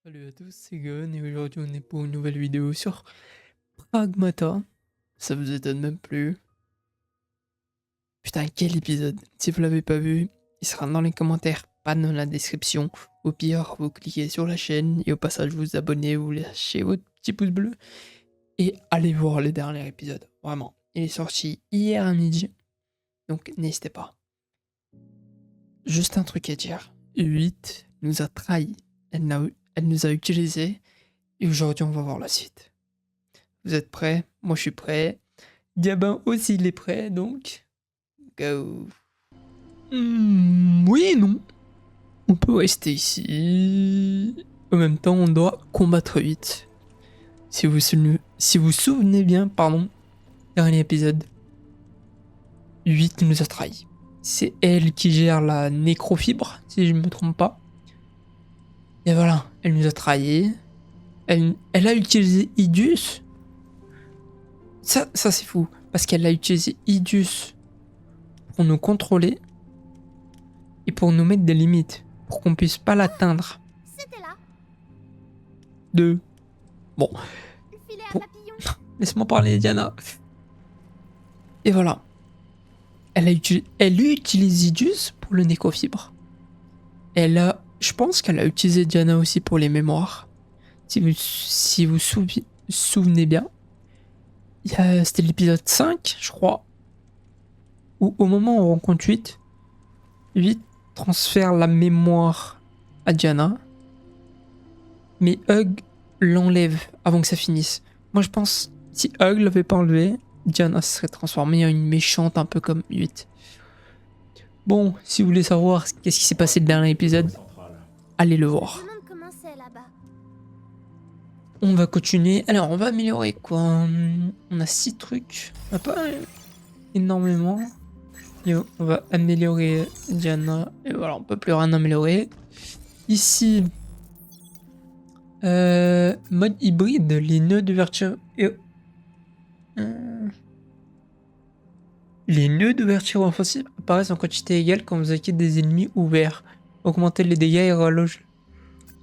Salut à tous, c'est Gun et aujourd'hui on est pour une nouvelle vidéo sur Pragmata. Ça vous étonne même plus. Putain, quel épisode! Si vous l'avez pas vu, il sera dans les commentaires, pas dans la description. Au pire, vous cliquez sur la chaîne et au passage vous abonnez, vous lâchez votre petit pouce bleu et allez voir le dernier épisode. Vraiment, il est sorti hier à midi, donc n'hésitez pas. Juste un truc à dire. 8 nous a trahis. Elle nous a utilisés. Et aujourd'hui, on va voir la suite. Vous êtes prêts? Moi, je suis prêt. Gabin aussi, il est prêt, donc... Go. Oui et non. On peut rester ici. En même temps, on doit combattre 8. Si vous souvenez bien, pardon, dernier épisode, 8 nous a trahis. C'est elle qui gère la nécrofibre, si je ne me trompe pas. Et voilà, elle nous a trahis. Elle a utilisé Idus. Ça c'est fou. Parce qu'elle a utilisé Idus pour nous contrôler et pour nous mettre des limites. Pour qu'on puisse pas l'atteindre. C'était là. Deux. Bon. Le filet à Bon. papillon. Laisse-moi parler, Diana. Et voilà. Elle utilise Idus pour le nécrofibre. Je pense qu'elle a utilisé Diana aussi pour les mémoires. Si vous souvenez bien. C'était l'épisode 5, je crois. Où au moment où on rencontre 8 transfère la mémoire à Diana. Mais Hug l'enlève avant que ça finisse. Moi je pense, si Hug l'avait pas enlevé, Diana se serait transformée en une méchante un peu comme 8. Bon, si vous voulez savoir qu'est-ce qui s'est passé le dernier épisode, allez le voir. Je me demande comment c'est là-bas. On va continuer. Alors, on va améliorer quoi? On a 6 trucs. On n'a pas énormément. Et on va améliorer Diana. Et voilà, on peut plus rien améliorer. Ici, mode hybride, les nœuds d'ouverture. Les nœuds d'ouverture offensive apparaissent en quantité égale quand vous acquis des ennemis ouverts. Augmentez les dégâts et rallonge.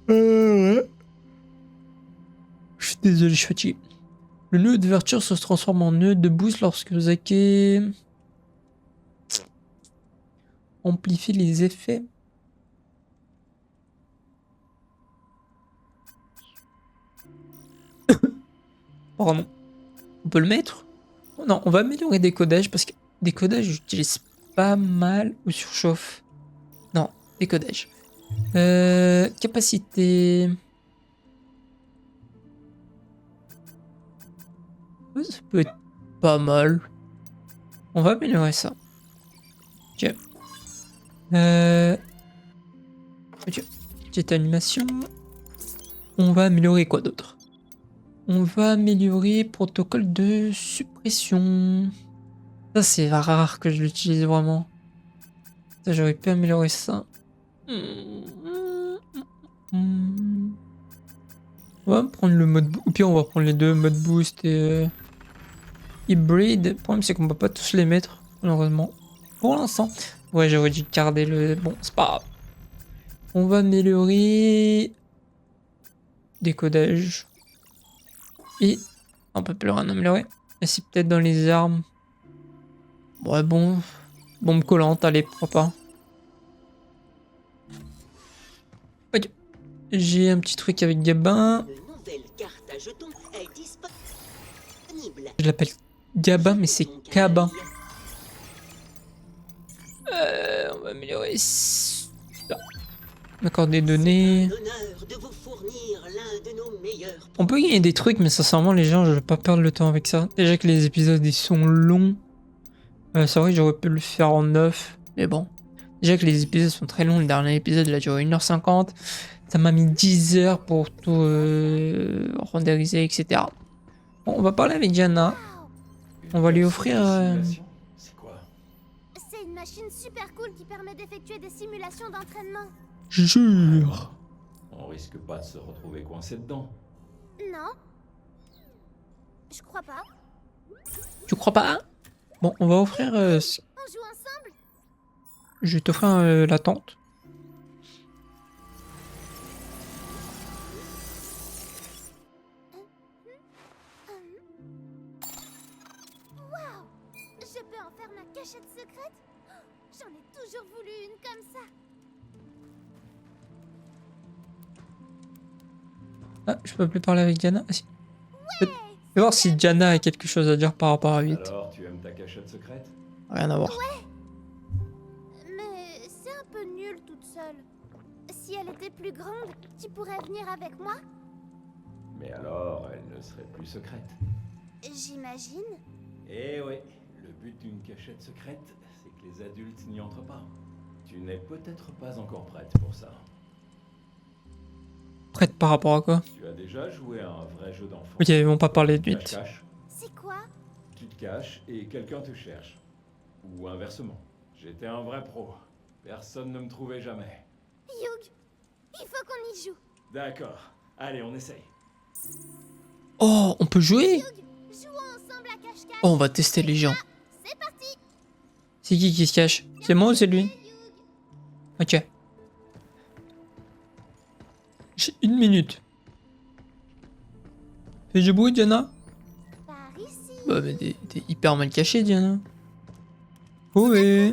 Je suis désolé, je suis fatigué. Le nœud d'ouverture se transforme en nœud de boost lorsque vous acquis. Amplifie les effets. Pardon. On peut le mettre? Non, on va améliorer décodage parce que décodage, j'utilise pas mal ou surchauffe. Non, décodage. Capacité. Ça peut être pas mal. On va améliorer ça. Ok. Ok. Petite animation. On va améliorer quoi d'autre? On va améliorer protocole de suppression. Ça, c'est rare que je l'utilise vraiment. Ça, j'aurais pu améliorer ça. On va prendre le mode... Ou pire, on va prendre les deux, mode boost et... Hybrid. Le problème, c'est qu'on peut pas tous les mettre, malheureusement. Pour l'instant. Ouais, j'aurais dû garder le... Bon, c'est pas grave. On va améliorer... Décodage. Et... On peut plus rien améliorer. Et c'est peut-être dans les armes. Ouais, bon... Bombe collante, allez, pourquoi pas. Ok. J'ai un petit truc avec Gabin. Je l'appelle Gabin, mais c'est Cabin. On va améliorer ça. D'accord, des données. On peut gagner des trucs, mais sincèrement, les gens, je vais pas perdre le temps avec ça. Déjà que les épisodes, ils sont longs. C'est vrai que j'aurais pu le faire en 9, mais bon. Déjà que les épisodes sont très longs. Le dernier épisode, il a duré 1h50. Ça m'a mis 10 heures pour tout renderiser, etc. Bon, on va parler avec Diana. On va lui offrir... C'est quoi? C'est une machine super cool qui permet d'effectuer des simulations d'entraînement. Jure. On risque pas de se retrouver coincé dedans. Non. Je crois pas. Tu crois pas? Bon, on va offrir... On joue ensemble? Je vais t'offrir la tente. cachette secrète? J'en ai toujours voulu une comme ça. Ah, je peux plus parler avec Diana. Ah, si. Je vais voir si Diana a quelque chose à dire par rapport à 8. Alors, tu aimes ta cachette secrète? Rien à voir. Mais c'est un peu nul toute seule. Si elle était plus grande, tu pourrais venir avec moi? Mais alors, elle ne serait plus secrète. J'imagine. Eh oui, le but d'une cachette secrète, c'est que les adultes n'y entrent pas. Tu n'es peut-être pas encore prête pour ça. Prête par rapport à quoi? Tu as déjà joué à un vrai jeu d'enfant. Ok, ils vont pas parler de 8. Cache-cache. C'est quoi? Tu te caches et quelqu'un te cherche. Ou inversement. J'étais un vrai pro. Personne ne me trouvait jamais. Hugh, il faut qu'on y joue. D'accord. Allez, on essaye. Oh, on peut jouer? Hugh, jouons ensemble à cache-cache. Oh, on va tester les gens. C'est parti. C'est qui se cache? C'est moi ou c'est lui? Hugh. Ok. J'ai 1 minute. Fais du bruit, Diana? Par ici. Bah, mais t'es hyper mal caché, Diana. Oui.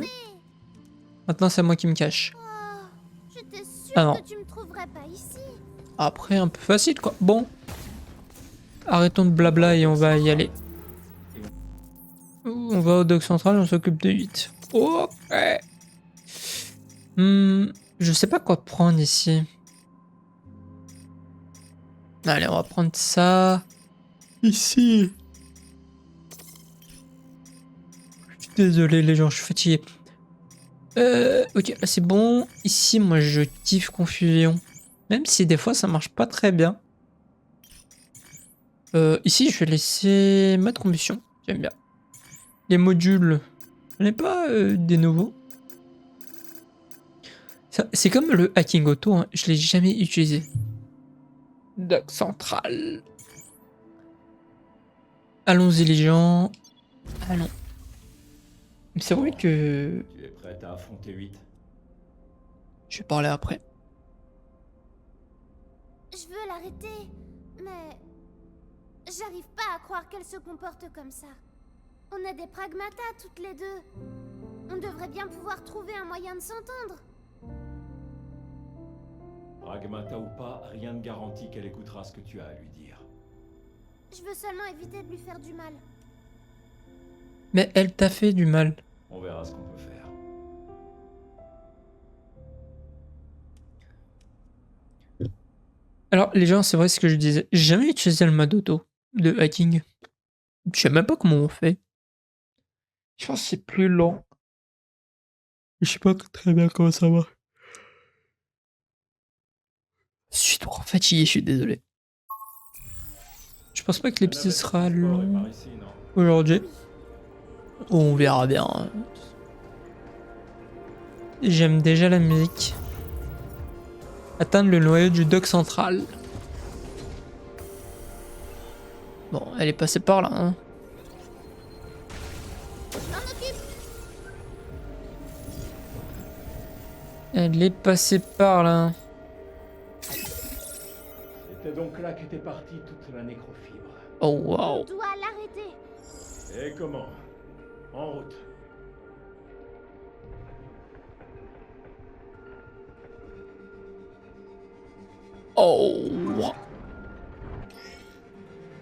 Maintenant, c'est moi qui me cache. Oh, j'étais sûre Ah non. que tu me trouverais pas ici. Après, un peu facile, quoi. Bon. Arrêtons de blabla et on va y aller. On va au dock central, on s'occupe de 8. Ok. Je sais pas quoi prendre ici. Allez, on va prendre ça. Ici. Je suis désolé les gens, je suis fatigué. Ok, là c'est bon. Ici, moi je kiffe confusion. Même si des fois ça marche pas très bien. Ici, je vais laisser mode combustion. J'aime bien. Les modules, je n'ai pas des nouveaux. C'est comme le hacking auto, hein. Je l'ai jamais utilisé. Dock central. Allons-y les gens. Allons. C'est vrai que Tu es prête à affronter 8? je vais parler après. Je veux l'arrêter, mais j'arrive pas à croire qu'elle se comporte comme ça. On est des pragmatas toutes les deux. On devrait bien pouvoir trouver un moyen de s'entendre. Pragmata ou pas, rien ne garantit qu'elle écoutera ce que tu as à lui dire. Je veux seulement éviter de lui faire du mal. Mais elle t'a fait du mal. On verra ce qu'on peut faire. Alors les gens, c'est vrai ce que je disais. J'ai jamais utilisé le mode auto de hacking. Je sais même pas comment on fait. Je pense que c'est plus lent. Je sais pas très bien comment ça va. Je suis trop fatigué, je suis désolé. Je pense pas que l'épisode sera long Par ici, non? aujourd'hui. On verra bien. J'aime déjà la musique. Atteindre le noyau du dock central. Bon, elle est passée par là. Hein. Elle est passée par là. C'était donc là qu'était partie toute la nécrofibre. Oh On waouh. doit l'arrêter. Et comment? En route. Oh.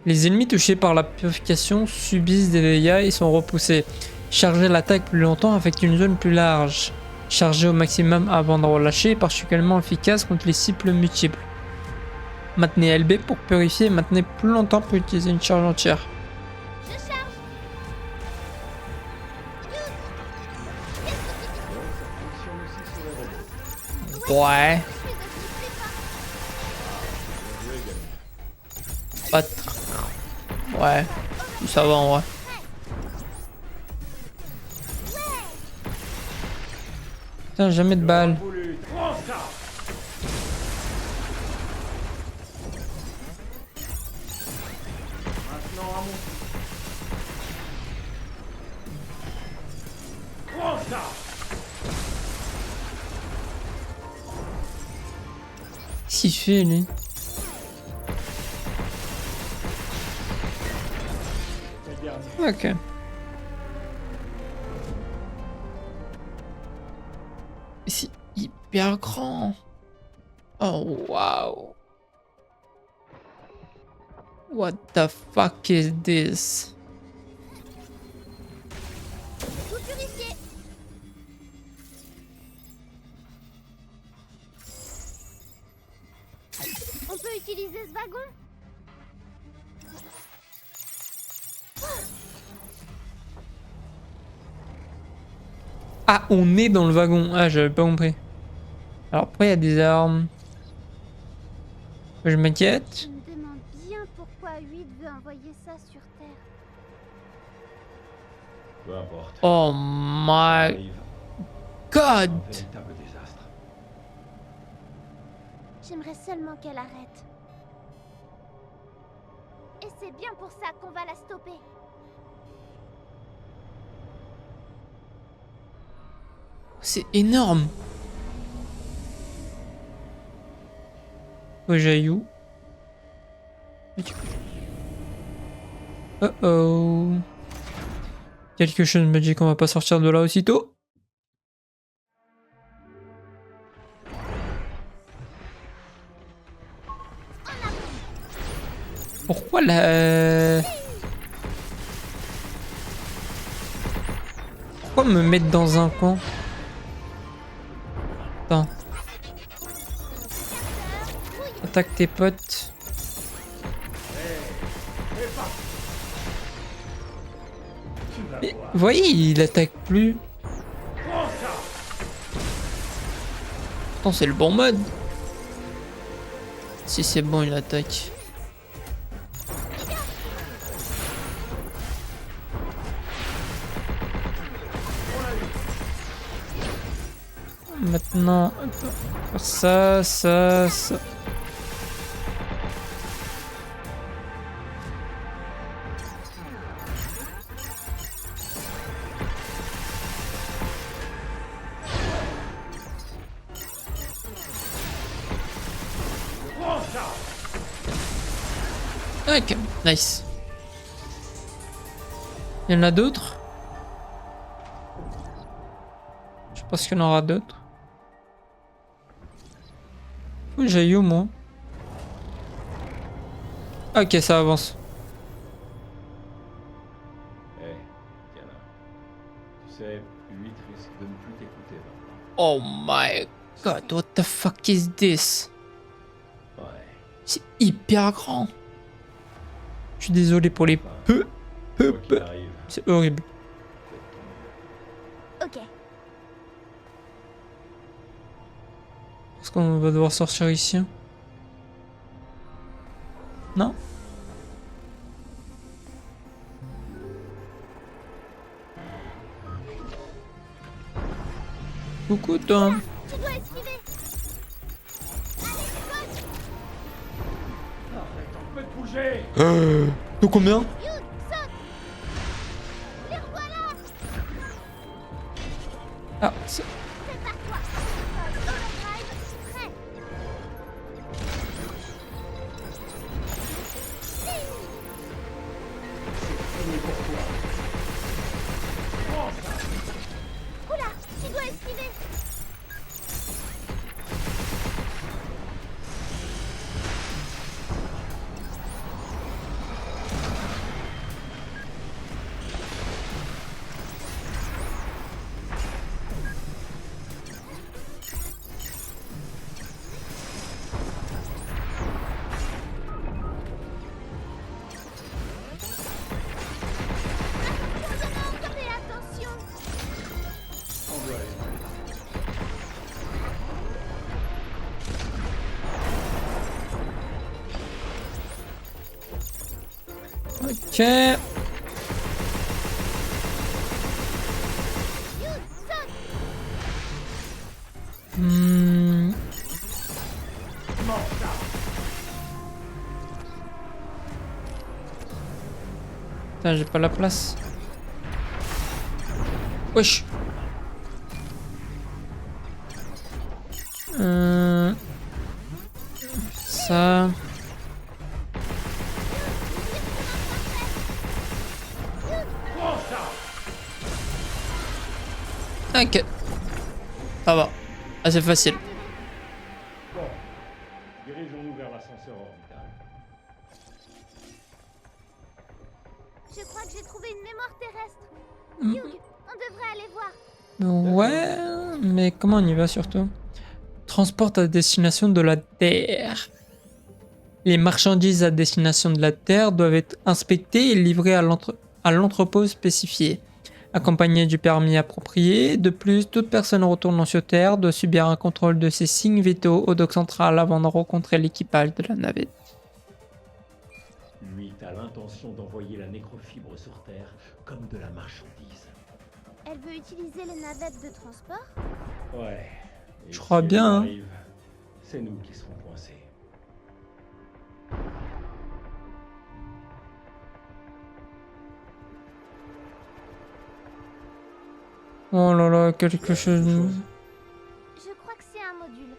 Les ennemis touchés par la purification subissent des dégâts et sont repoussés. Charger l'attaque plus longtemps avec une zone plus large. Charger au maximum avant de relâcher est particulièrement efficace contre les cibles multiples. Maintenez LB pour purifier, maintenez plus longtemps pour utiliser une charge entière. Je charge. Ouais. Pas ouais. Ça va en vrai. Putain, jamais de balles. Qu'est-ce qu'il fait lui? Ok. hyper grand. Oh waouh. What the fuck is this? Tout purifié. On peut utiliser ce wagon? Ah, on est dans le wagon. Ah, j'avais pas compris. Alors après, il y a des armes. Je m'inquiète. Je me demande bien pourquoi 8 veut envoyer ça sur Terre. Peu importe. Oh my Arrive. god. Un véritable désastre. J'aimerais seulement qu'elle arrête. Et c'est bien pour ça qu'on va la stopper. C'est énorme. Oh, Jaillou. Oh oh. Quelque chose me dit qu'on va pas sortir de là aussitôt. Pourquoi la... Pourquoi me mettre dans un coin? Attends. Attaque tes potes. Mais, vous voyez, il attaque plus. Pourtant, c'est le bon mode. Si c'est bon, il attaque. Maintenant, faire ça, ça, ça. Ok, nice. Il y en a d'autres? Je pense qu'il y en aura d'autres. Où j'ai eu moi? Ok, ça avance. Hé, Diana. Tu sais, 8 risque de ne plus t'écouter maintenant. Oh my god, what the fuck is this? Ouais. C'est hyper grand. Je suis désolé pour les peu. Quoi qu'il arrive, C'est horrible. fais de ton mieux. Ok. Est-ce qu'on va devoir sortir ici? Non? Coucou Tom. Tu dois esquiver. Arrête un peu de bouger. De combien? Youd, saute. Les revoilà. Ah, c'est... Prépare-toi. Overdrive, prêt. Oula, tu dois esquiver. Fais attention. On doit aller. Ok. Youd, saute. Hmm. Putain, j'ai pas la place. Wesh. Ça. Ok. Ça va. Ah, c'est facile. Bon, dirigeons-nous vers l'ascenseur orbital. Je crois que j'ai trouvé une mémoire terrestre. Mm. Hugh, on devrait aller voir. Ouais, mais comment on y va surtout? Transporte à destination de la Terre. Les marchandises à destination de la Terre doivent être inspectées et livrées à l'entrepôt spécifié, accompagnées du permis approprié. De plus, toute personne retournant sur Terre doit subir un contrôle de ses signes vitaux au dock central avant de rencontrer l'équipage de la navette. Lui, t'as l'intention d'envoyer la nécrofibre sur Terre comme de la marchandise. Elle veut utiliser les navettes de transport? Ouais. Et Je crois si elle bien, y hein. arrive, c'est nous qui serons coincés. Oh là là, quelque chose. Je crois que c'est un module.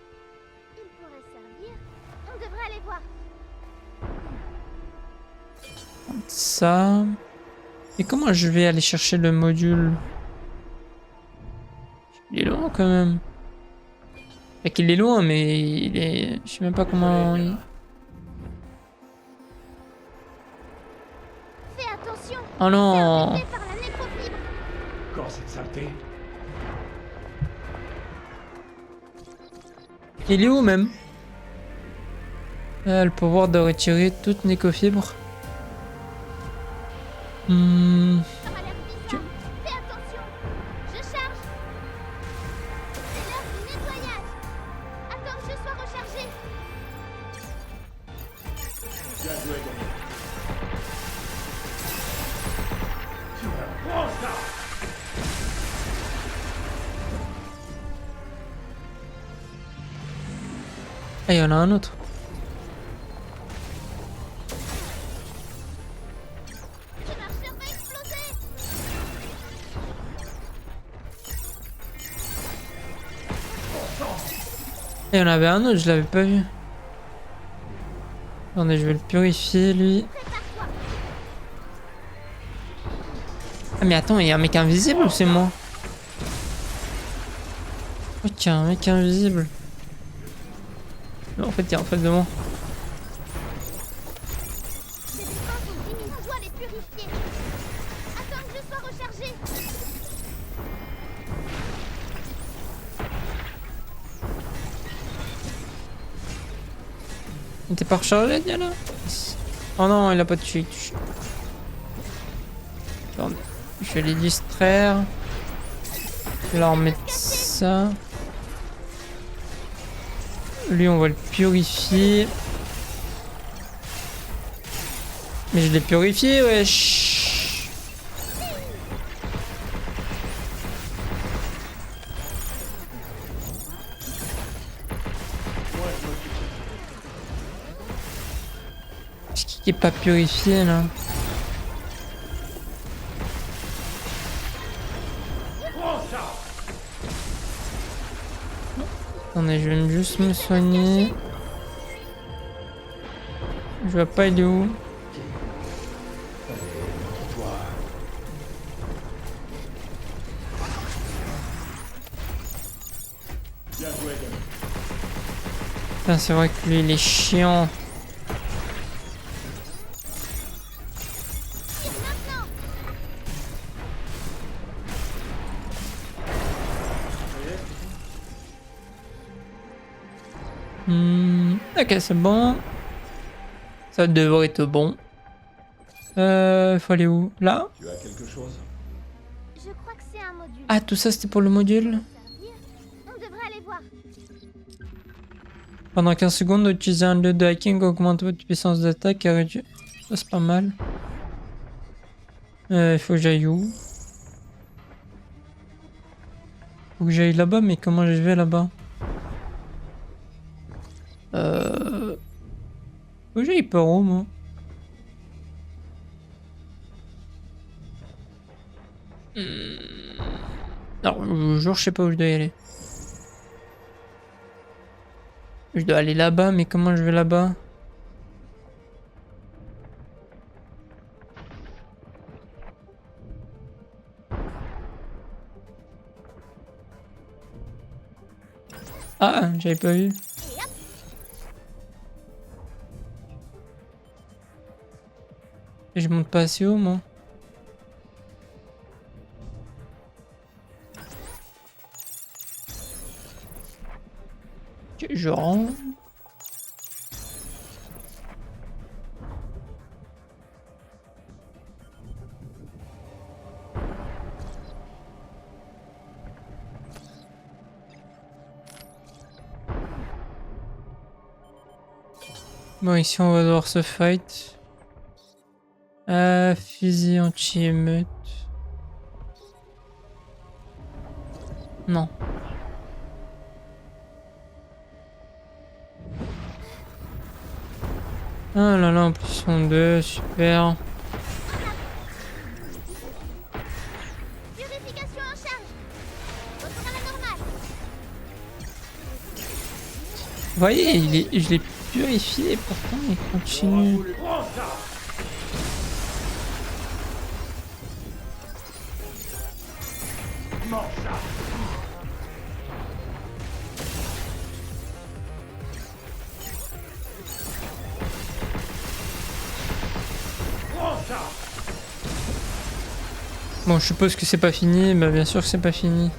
Il pourrait servir. On devrait aller voir. Ça. Et comment je vais aller chercher le module? Il est loin quand même. Fait qu'il est loin, mais il est. Je sais même pas comment. Fais attention. Oh non! C'est infecté par la nécrofibre. Encore cette saleté. Il est où même? Le pouvoir de retirer toute nécofibre. Ça m'a l'air bizarre. Fais attention. Je charge. C'est l'heure du nettoyage. Attends que je sois rechargé. Bien joué, Daniel. Tu vas prendre ça. Ah, il y en a un autre. Ce marcheur va exploser. Il y en avait un autre, je l'avais pas vu. Attendez, je vais le purifier lui. Prépare-toi. Ah, mais attends, il y a un mec invisible ou c'est moi? Oh, tiens, un mec invisible. Non, en fait, il est en face de moi. Ces défenses sont diminuées. On doit les purifier. Attends que je sois rechargé. Il était pas rechargé, Diana? Oh non, il a pas de chute. Attendez, je vais les distraire. Je vais leur mettre ça. Lui, on va le purifier. Mais je l'ai purifié, wesh. Est-ce qu'il est pas purifié là? Attendez, je vais juste me soigner. Je vois pas, il est où? Bien joué, Daniel. Putain, c'est vrai que lui, il est chiant. Tire maintenant. Ok, c'est bon. Ça devrait être bon. Faut aller où? Là? Tu as quelque chose? Je crois que c'est un module. Ah, tout ça, c'était pour le module? Servir. On devrait aller voir. Pendant 15 secondes, utiliser un lieu de hacking augmente votre puissance d'attaque et réduit. Ça, c'est pas mal. Il faut que j'aille où? Faut que j'aille là-bas, mais comment je vais là-bas? Faut que j'aille par où, moi? Non, je sais pas où je dois y aller. Je dois aller là-bas, mais comment je vais là-bas? Ah, j'avais pas vu. Et hop. Et je monte pas assez haut, moi. Ok, je rentre. Bon, ici on va devoir se fight. Fusil anti-émeute. Non. Ah là là, en plus ils sont deux, super. Purification en charge. Retour à la normale. Vous voyez, je l'ai purifié, pourtant il continue. Prends ça. Mange ça. Prends ça. Bon, je suppose que c'est pas fini, bah bien sûr que c'est pas fini.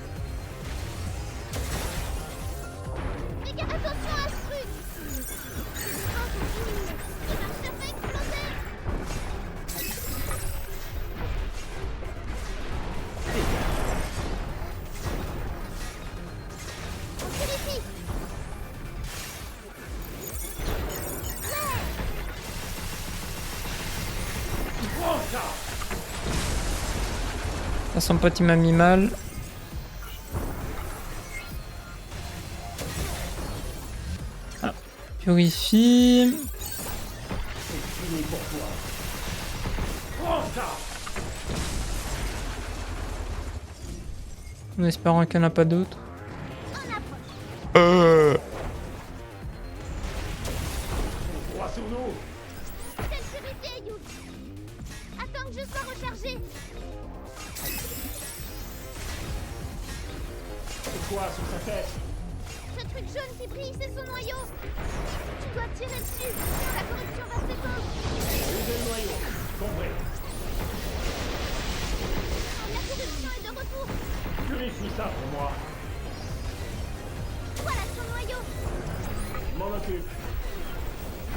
Les gars, attention à ce truc. Il va se faire exploser. On purifie. Prends ça. Ça, son pote il m'a mis mal. Ah, purifie. C'est fini pour toi. Prends ça. En espérant qu'il n'y en a pas d'autres. On approche. Droit sur nous. Celle purifiée, You. Attends que je sois rechargé. C'est quoi sur sa tête? Ce truc jaune qui brille, c'est son noyau. Tu dois tirer dessus. La corruption va s'éteindre. Usez le noyau. Compris. La corruption est de retour. Purifie ça pour moi. Voilà son noyau. Je m'en occupe.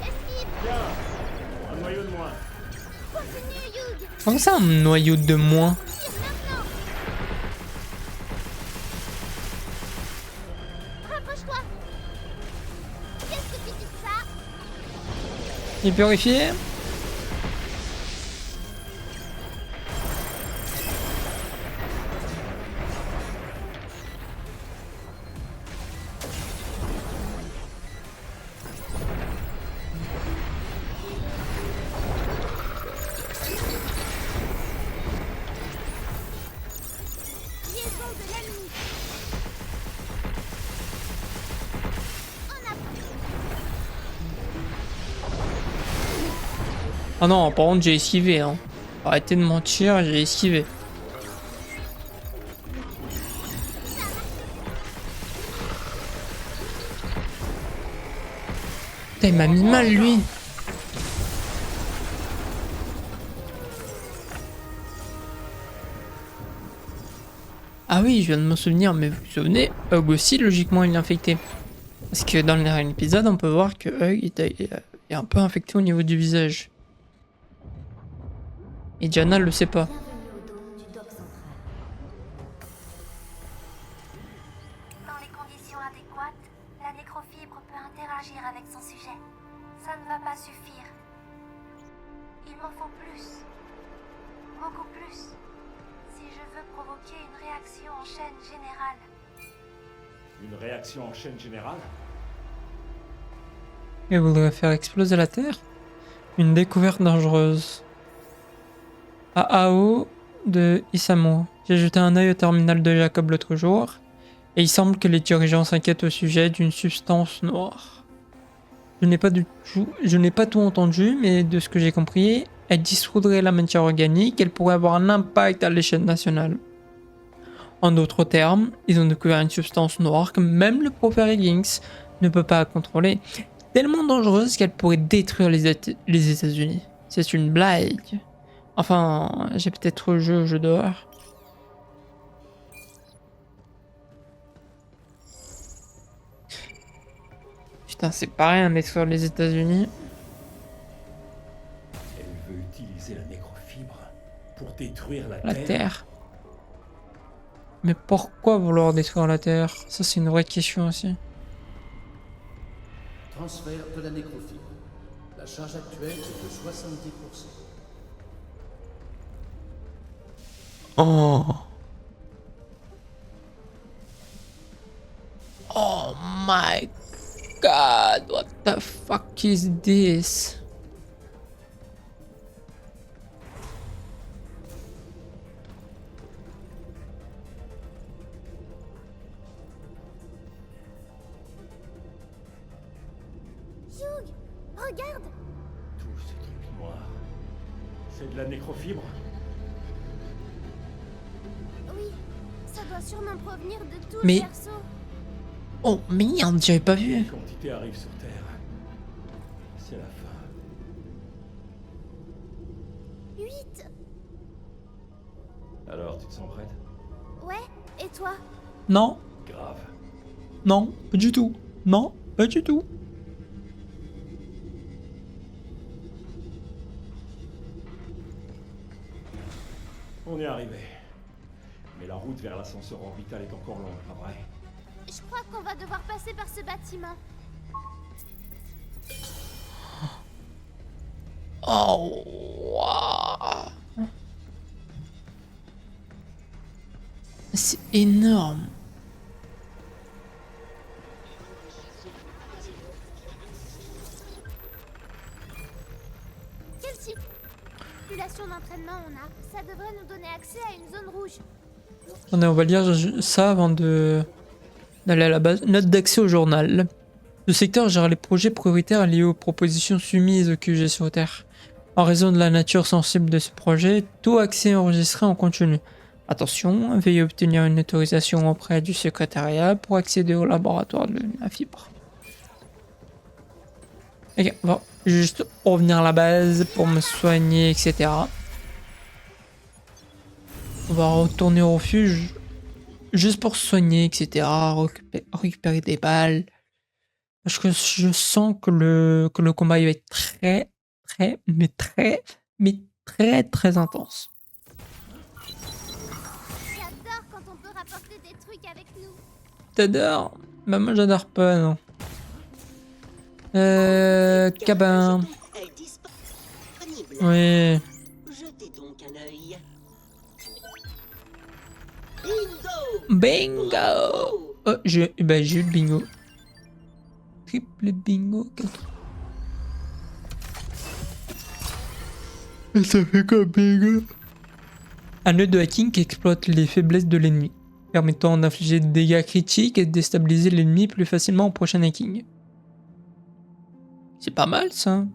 Esquive. Bien. Un noyau de moins. Continue, Yug. Comment ça, un noyau de moins? Tire maintenant. Rapproche-toi. Qu'est-ce que tu dis de ça? Il est purifié? Liaison de l'ennemi. On approche. Ah non, par contre j'ai esquivé, hein. Arrêtez de mentir, j'ai esquivé. Putain, il m'a mis mal lui. Ah oui, je viens de me souvenir, mais vous vous souvenez, Hug aussi, logiquement, il est infecté. Parce que dans le dernier épisode, on peut voir que Hug est un peu infecté au niveau du visage. Et Diana le sait pas. Bienvenue au dôme du dock central. Dans les conditions adéquates, la nécrofibre peut interagir avec son sujet. Ça ne va pas suffire. Il m'en faut plus. Beaucoup plus. Si je veux provoquer une réaction en chaîne générale. Une réaction en chaîne générale? Il voudrait faire exploser la Terre? Une découverte dangereuse. À Ao de Isamu. J'ai jeté un œil au terminal de Jacob l'autre jour, et il semble que les dirigeants s'inquiètent au sujet d'une substance noire. Je n'ai pas tout entendu, mais de ce que j'ai compris, elle dissoudrait la matière organique, elle pourrait avoir un impact à l'échelle nationale. En d'autres termes, ils ont découvert une substance noire que même le prophète Higgins ne peut pas contrôler, tellement dangereuse qu'elle pourrait détruire les États-Unis. C'est une blague. Enfin, j'ai peut-être joué au jeu d'horreur. Putain, c'est pas rien détruire les États-Unis. Elle veut utiliser la nécrofibre pour détruire la La Terre. Terre. Mais pourquoi vouloir détruire la Terre? Ça, c'est une vraie question aussi. Transfert de la nécrofibre. La charge actuelle est de 70%. Oh. Oh my god, what the fuck is this? Hugh, regarde. Tous ces trucs noirs. C'est de la nécrofibre. Oui, ça doit sûrement provenir de tout Mais- le berceau. Oh merde, j'avais pas vu. La quantité arrive sur Terre. C'est la fin. 8. Alors, tu te sens prête? Ouais, et toi? Non, Grave. non, pas du tout. Non, pas du tout. On est arrivé. Mais la route vers l'ascenseur orbital est encore longue, pas vrai? Je crois qu'on va devoir passer par ce bâtiment. Oh, waouh. C'est énorme. Quelle simulation d'entraînement on a? Ça devrait nous donner accès à une zone rouge. Attendez, on va lire ça avant d'aller à la base. Note d'accès au journal. Le secteur gère les projets prioritaires liés aux propositions soumises au QG sur Terre. En raison de la nature sensible de ce projet, tout accès est enregistré en continu. Attention, veuillez obtenir une autorisation auprès du secrétariat pour accéder au laboratoire de la fibre. Ok, bon, juste revenir à la base pour me soigner, etc. On va retourner au refuge juste pour se soigner, etc. Récupérer des balles. Parce que je sens que le combat il va être très intense. J'adore quand on peut rapporter des trucs avec nous. T'adores? Bah moi j'adore pas, non. Cabin. est disponible. Oui. Jetez donc un œil. Bingo! Bingo! Bravo! Oh, j'ai eu le bingo. Triple bingo. 4. Et ça fait quoi, bingo? Un nœud de hacking qui exploite les faiblesses de l'ennemi, permettant d'infliger des dégâts critiques et de déstabiliser l'ennemi plus facilement au prochain hacking. C'est pas mal ça.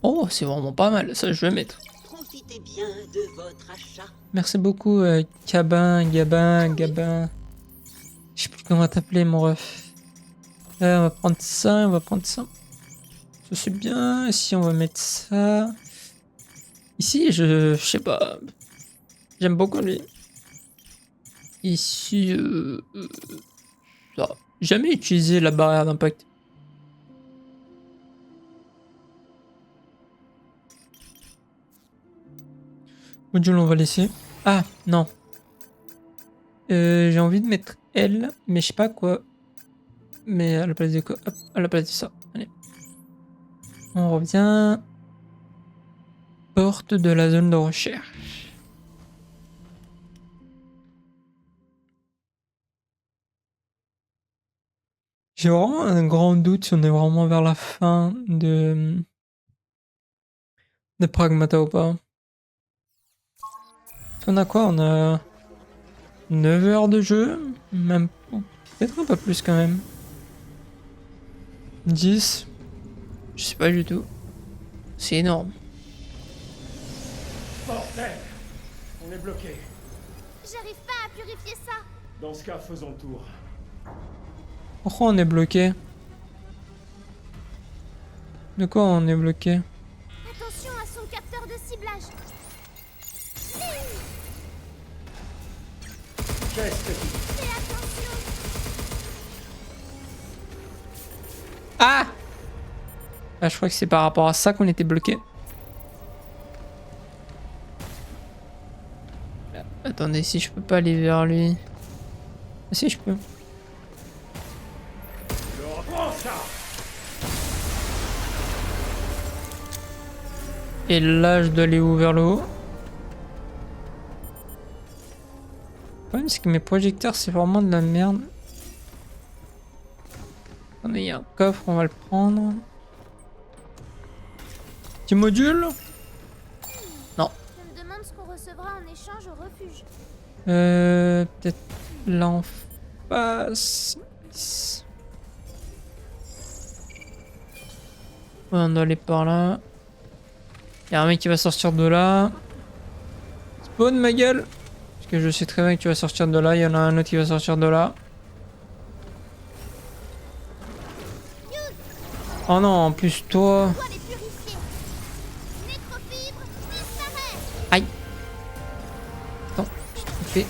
Oh, c'est vraiment pas mal, ça je vais mettre. Profitez bien de votre achat. Merci beaucoup, Gabin. Je sais plus comment t'appeler, mon ref. On va prendre ça, on va prendre ça. Ça c'est bien. Ici, on va mettre ça. Ici, je sais pas. J'aime beaucoup lui. Ici, ça. Jamais utilisé la barrière d'impact. Module, on va laisser. Ah, non. J'ai envie de mettre L, mais je sais pas quoi. Mais à la place de quoi? Hop, à la place de ça. Allez. On revient. Porte de la zone de recherche. J'ai vraiment un grand doute si on est vraiment vers la fin de Pragmata ou pas. On a quoi? On a 9 heures de jeu, même peut-être un peu plus quand même. 10, je sais pas du tout. C'est énorme. On est bloqué. J'arrive pas à purifier ça. Dans ce cas, faisons le tour. Pourquoi on est bloqué? De quoi on est bloqué? Attention à son capteur de ciblage. Qu'est-ce que tu... Fais attention. Ah! Ah, je crois que c'est par rapport à ça qu'on était bloqué. Attendez, si je peux pas aller vers lui. Ah, si je peux. Prends ça! Et là, je dois aller où? Vers le haut? Le problème, c'est que mes projecteurs, c'est vraiment de la merde. Attendez, il y a un coffre, on va le prendre. Petit module? Non. Je me demande ce qu'on recevra en échange au refuge. Peut-être là en face. Ouais, on doit aller par là. Il y a un mec qui va sortir de là. Spawn ma gueule. Parce que je sais très bien que tu vas sortir de là. Il y en a un autre qui va sortir de là. Oh non, en plus toi. On doit les purifier. Nécrofibre, disparaît. Aïe. Attends, je te fais.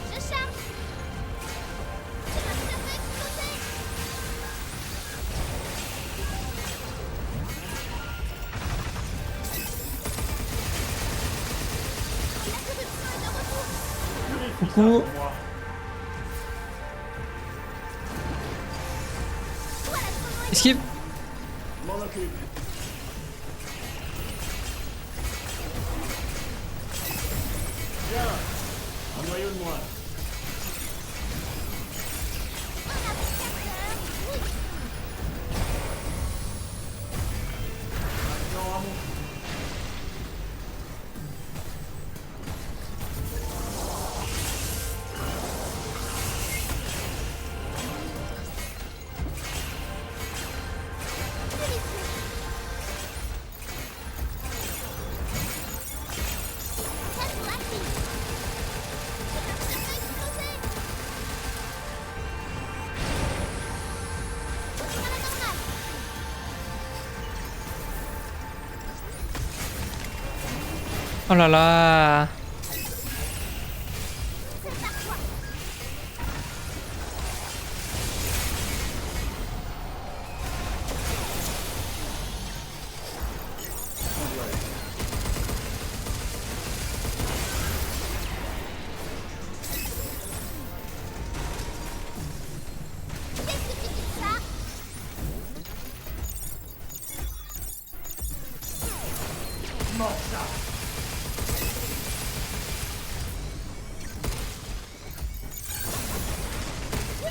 Je charge. Je vais me faire exploser. La corruption est de retour. Coucou. Moi. Voilà ce qu'on doit. Esquive. M'en occupe. Bien. Un noyau de moins. Maintenant à mon tour. Oh là là.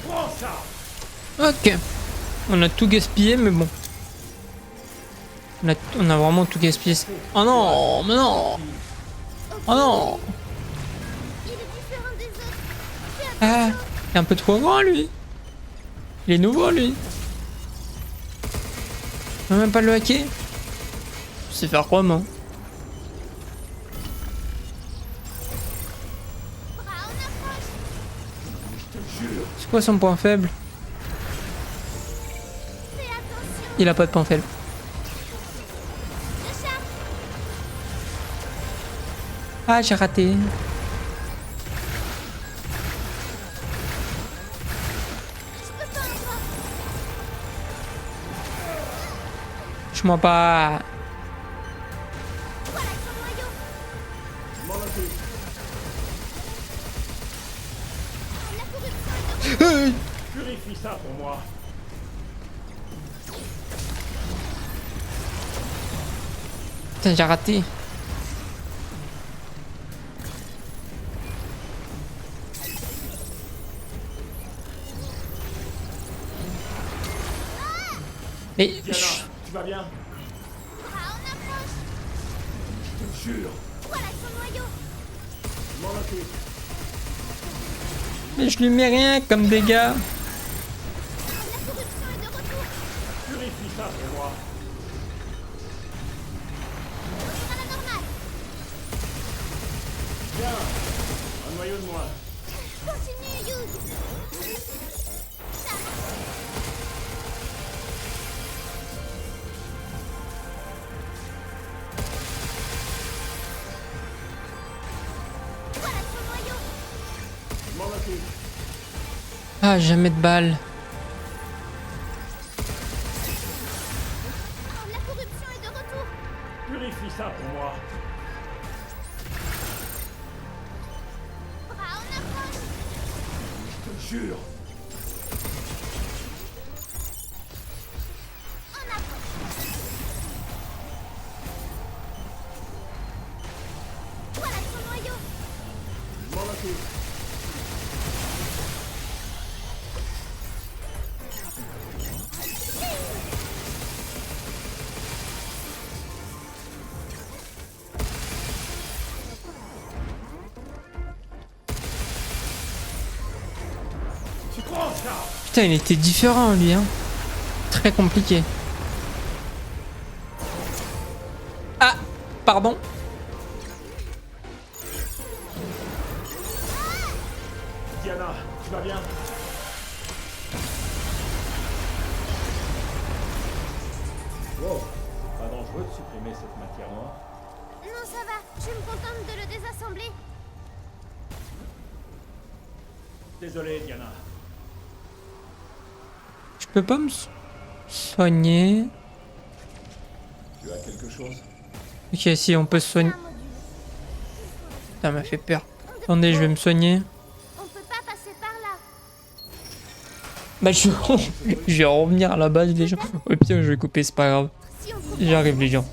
Prends ça! Ok. On a tout gaspillé, mais bon. On a vraiment tout gaspillé. Oh non, mais non. Oh non. Il est différent des autres. Fais Ah, attention. il est un peu trop grand lui. Il est nouveau lui. On va même pas le hacker. Je sais faire quoi moi? Bras en approche. C'est quoi son point faible? Fais attention. Il a pas de point faible. Je charge. Ah, j'ai raté. Je peux pas encore. Je m'en pas. Voilà son noyau. M'en occupe. La corruption est de retour. Purifie ça pour moi. Putain, j'ai raté. Et Diana, tu vas bien? Bras en approche. Je te jure. Voilà son noyau. M'en occupe. mais je lui mets rien comme dégâts. La corruption est de retour. Purifie ça pour moi. Retour à la normale. de moi. Continue, Yug. Ça. Voilà ton noyau. Je m'en occupe. Ah, jamais de balles. Oh, la corruption est de retour. Purifie ça pour moi. Bras en approche. Je te jure. En approche. Voilà ton noyau. Je m'en occupe. Tu prends ça. Putain, il était différent lui, hein. Très compliqué. Ah, pardon. Diana, tu vas bien? Wow, pas dangereux de supprimer cette matière noire? Non, ça va. Je me contente de le désassembler. Désolé, Diana. Je peux pas me soigner. Tu as quelque chose? Ok, si, on peut se soigner. Un module. Ça m'a fait peur. Attendez, je vais me soigner. On peut pas passer par là. Bah, je vais revenir à la base, les gens. Au pire, je vais couper, c'est pas grave. Si on trouve J'arrive, les gens.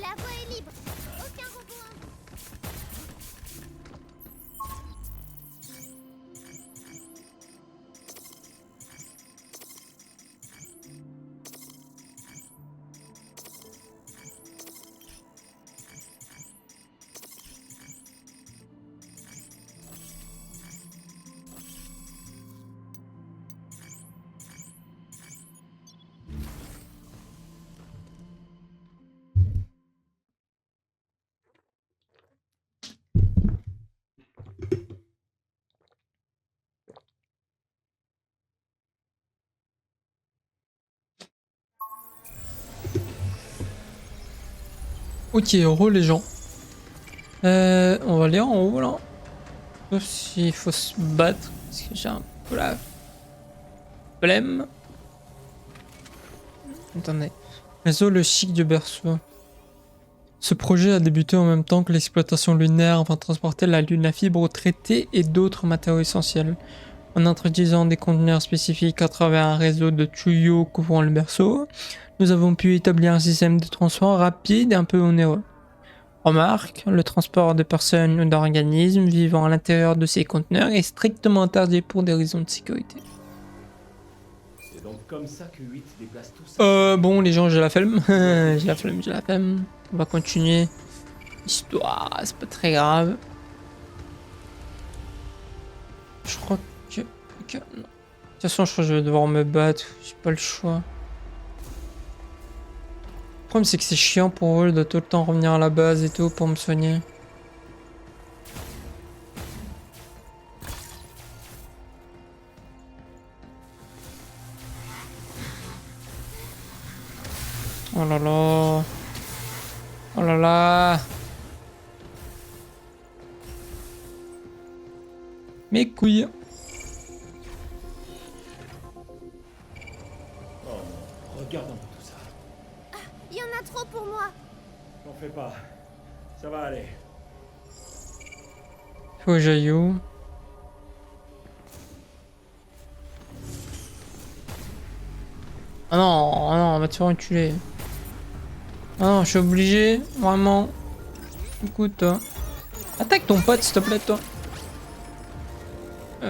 la voie est libre. Aucun robot. Ok, heureux les gens. On va aller en haut là. Sauf s'il faut se battre. Parce que j'ai un peu la flemme. Attendez. Réseau le chic du berceau. Ce projet a débuté en même temps que l'exploitation lunaire afin de transporter la lune à fibre traitée et d'autres matériaux essentiels. En introduisant des conteneurs spécifiques à travers un réseau de tuyaux couvrant le berceau, nous avons pu établir un système de transport rapide et un peu onéreux. Remarque, le transport de personnes ou d'organismes vivant à l'intérieur de ces conteneurs est strictement interdit pour des raisons de sécurité. C'est donc comme ça que 8 déplace tout ça. Bon les gens, j'ai la flemme. j'ai la flemme. On va continuer. Histoire, c'est pas très grave. Je crois que... non. De toute façon, je crois que je vais devoir me battre. J'ai pas le choix. Le problème, c'est que c'est chiant pour eux de tout le temps revenir à la base et tout pour me soigner. Oh là là. Oh là là. Mes couilles. Oh non, regarde un peu tout ça. Il y en a trop pour moi. T'en fais pas. Ça va aller. Faut que j'aille où? Ah non, ah non, on va te faire enculer. Ah non, je suis obligé, vraiment. Écoute, toi. Attaque ton pote, s'il te plaît, toi. Ce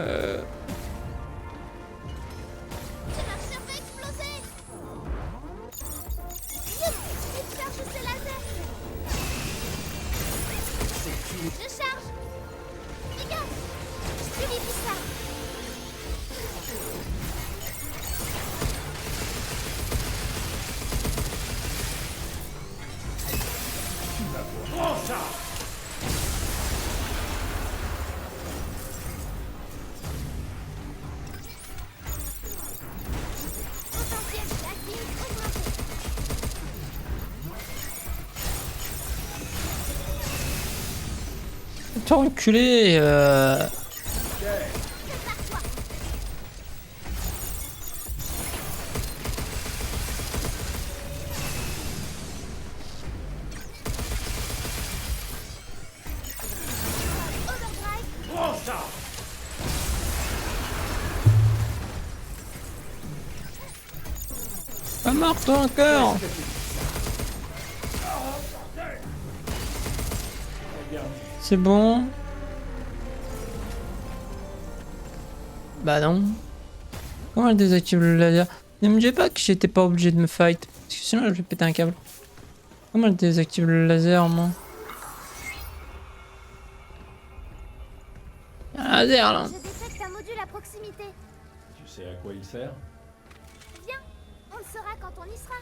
marcheur va exploser. Vite, décharge ces lasers. Je charge. faire enculer. Pas mort toi encore. C'est bon. Bah non. Comment elle désactive le laser? Ne me dis pas que j'étais pas obligé de me fight. Parce que sinon je vais péter un câble. Comment elle désactive le laser moi? Un laser là. Je détecte un module à proximité. Tu sais à quoi il sert? Viens, on le saura quand on y sera.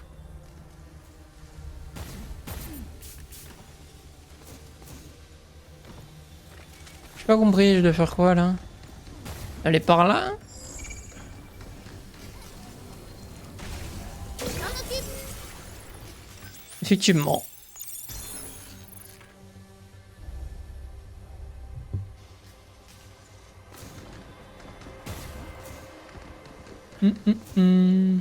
J'ai pas compris, je dois faire quoi là? Elle est par là? Je m'en occupe. Effectivement. Hum.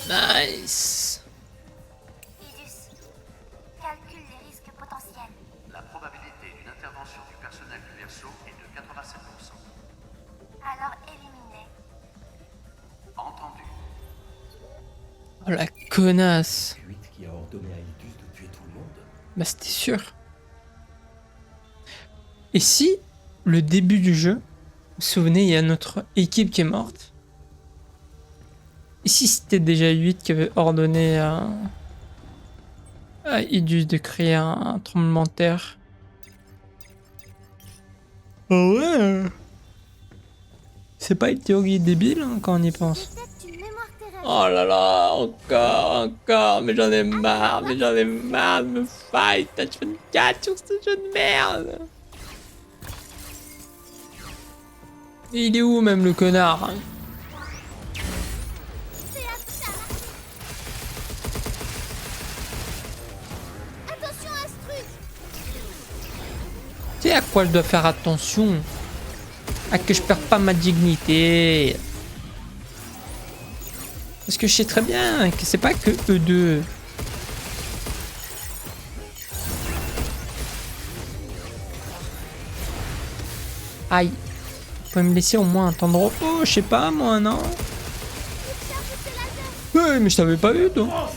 Nice. Idus, calcule les risques potentiels. La probabilité d'une intervention du personnel du vaisseau est de 87%. Alors éliminez. Entendu. Oh la connasse. Cuite qui a ordonné à Idus de tuer tout le monde. Bah c'était sûr. Et si, le début du jeu, vous vous souvenez, il y a notre équipe qui est morte. Et si c'était déjà 8 qui avait ordonné à Idus de créer un tremblement de terre. Oh ouais. C'est pas une théorie débile hein, quand on y pense. Détecte une mémoire terrestre. Oh là là, encore, mais j'en ai marre de me fight H24 sur ce jeu de merde. Et il est où même le connard hein? Attention à ce truc. Tu sais à quoi je dois faire attention? À que je perds pas ma dignité. Parce que je sais très bien que c'est pas que eux deux. Aïe. Vous pouvez me laisser au moins un temps de repos, je sais pas moi, non? Ouais, mais je t'avais pas vu, toi.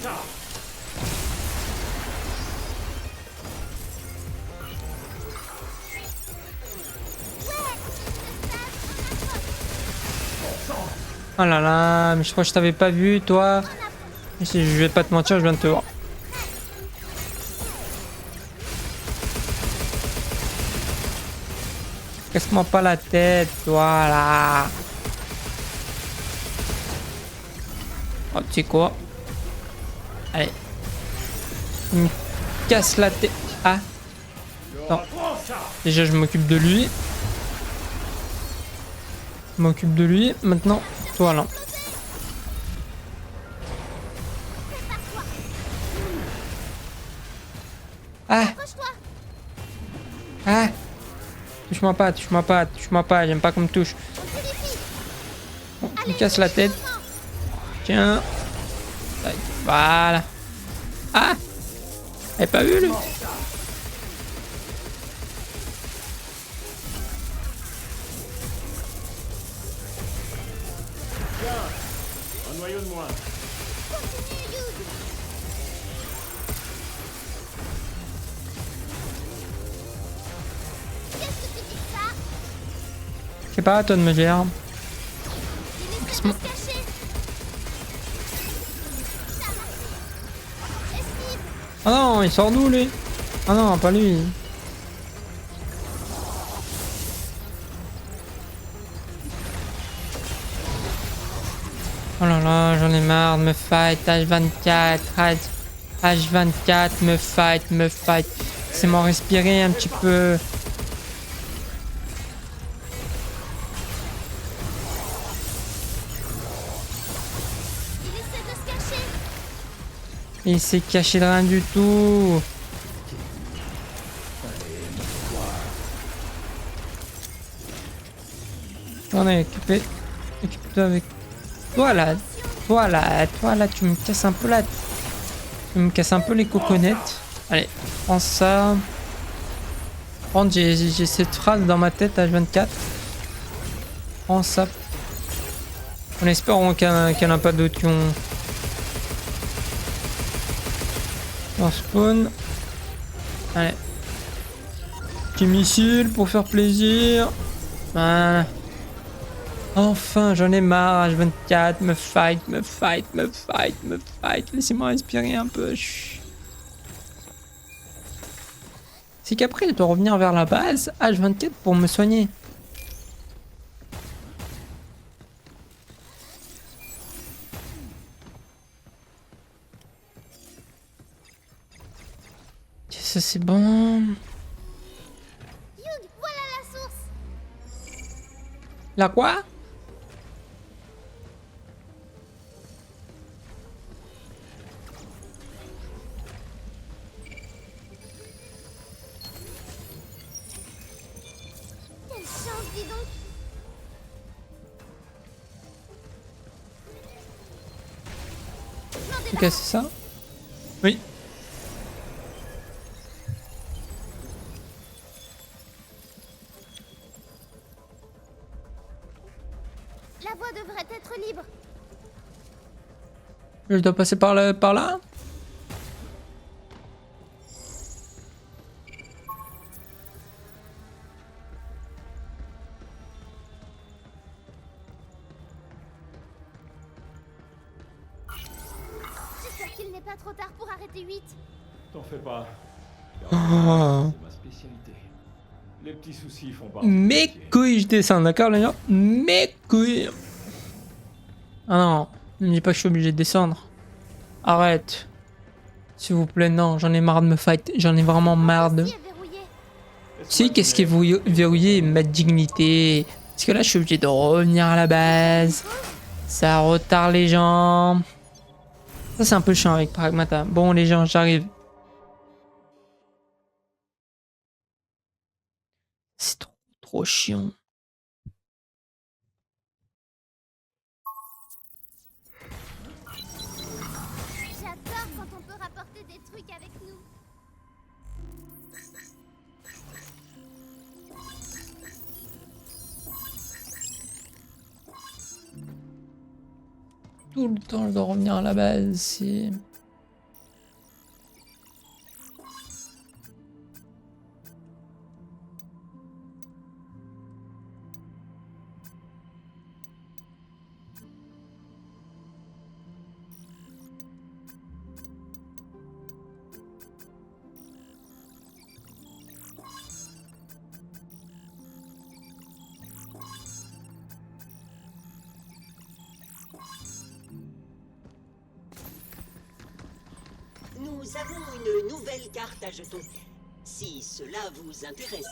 Oh là là, mais je crois que je t'avais pas vu, toi. Je vais pas te mentir, je viens de te voir. Casse-moi pas la tête, toi, là. Oh, tu sais quoi? Allez. Il me casse la tête. Ah. Non. Déjà, je m'occupe de lui. Je m'occupe de lui. Maintenant, toi, là. Ah. Ah. Touche-moi pas, touche-moi pas, touche-moi pas. J'aime pas qu'on me touche. Bon, il me casse la tête. Tiens. Voilà. Ah. T'avais pas vu, lui? Un noyau de moins. Je sais pas, toi de me dire. Ah non, il sort d'où lui? Ah non, pas lui. Oh là là, j'en ai marre de me fight H24. H24, me fight, me fight. C'est m'en respirer un petit peu. Il essaie de se cacher. Il s'est caché de rien du tout. On est occupé. Occupe-toi avec. Voilà. Voilà, tu me casses un peu la. Tu me casses un peu les coconettes. Allez, prends ça. Prends, j'ai cette phrase dans ma tête H24. Prends ça. En espérant qu'il n'y en a pas d'autres qui ont. On spawn. Allez. Petit missile pour faire plaisir. Voilà. Enfin, j'en ai marre, H24, me fight. Laissez-moi respirer un peu. Chut. C'est qu'après, je dois revenir vers la base, H24, pour me soigner. Ça, c'est bon. Yug, voilà la source. La quoi? Quelle chance, dis donc. Je m'en Tu débarrasse. casses ça? Oui. La voie devrait être libre. Je dois passer par là? J'espère qu'il n'est pas trop tard pour arrêter 8. T'en fais pas. Oh. C'est ma spécialité. Les petits soucis font partie. Mes couilles, je descends, d'accord les gens? Mes couilles. Ah non, ne me dis pas que je suis obligé de descendre. Arrête. S'il vous plaît, non, j'en ai marre de me fight. J'en ai vraiment marre de... Qui est verrouillé? Si, qu'est-ce qui est verrouillé? Ma dignité. Parce que là, je suis obligé de revenir à la base. Ça retarde les gens. Ça, c'est un peu chiant avec Pragmata. Bon, les gens, j'arrive. C'est trop chiant. J'adore quand on peut rapporter des trucs avec nous. Tout le temps, je dois revenir à la base. C'est... Nous avons une nouvelle carte à jetons. Si cela vous intéresse.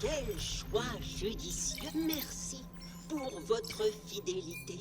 Quel choix judicieux. Merci pour votre fidélité.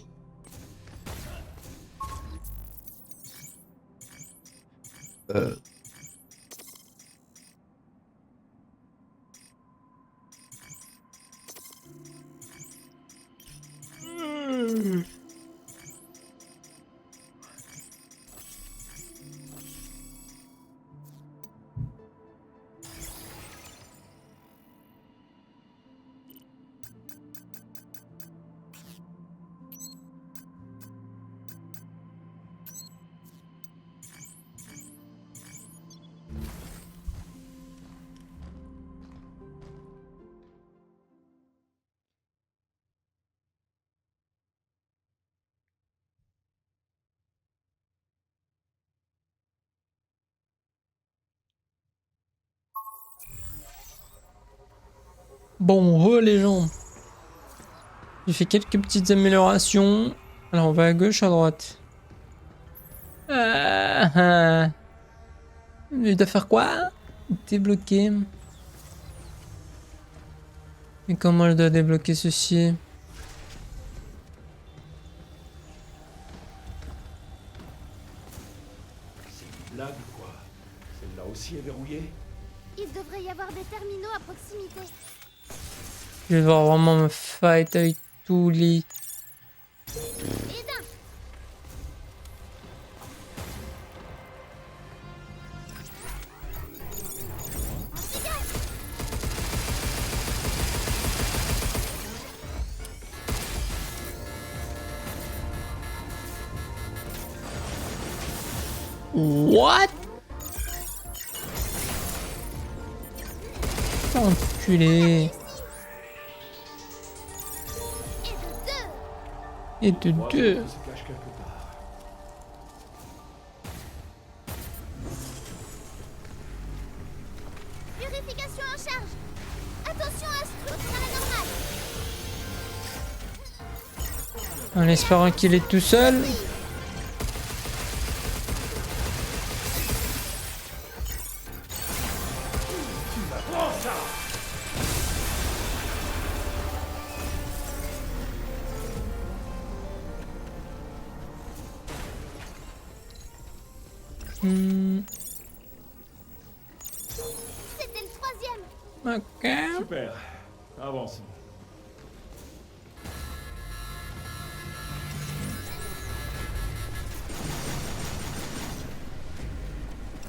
Bon, les gens. J'ai fait quelques petites améliorations. Alors, on va à gauche, à droite. Je dois faire quoi? Débloquer. Et comment je dois débloquer ceci? C'est une blague ou quoi? Celle-là aussi est verrouillée? Il devrait y avoir des terminaux à proximité. Je vais devoir vraiment me fight avec tous les... Et d'un. What? Enculé. Et de deux. Et de Moi, deux. ça se cache quelque part. Purification en charge. Attention à ce truc paranormal. En espérant qu'il est tout seul. C'était le troisième. Ok. Super. Avançons.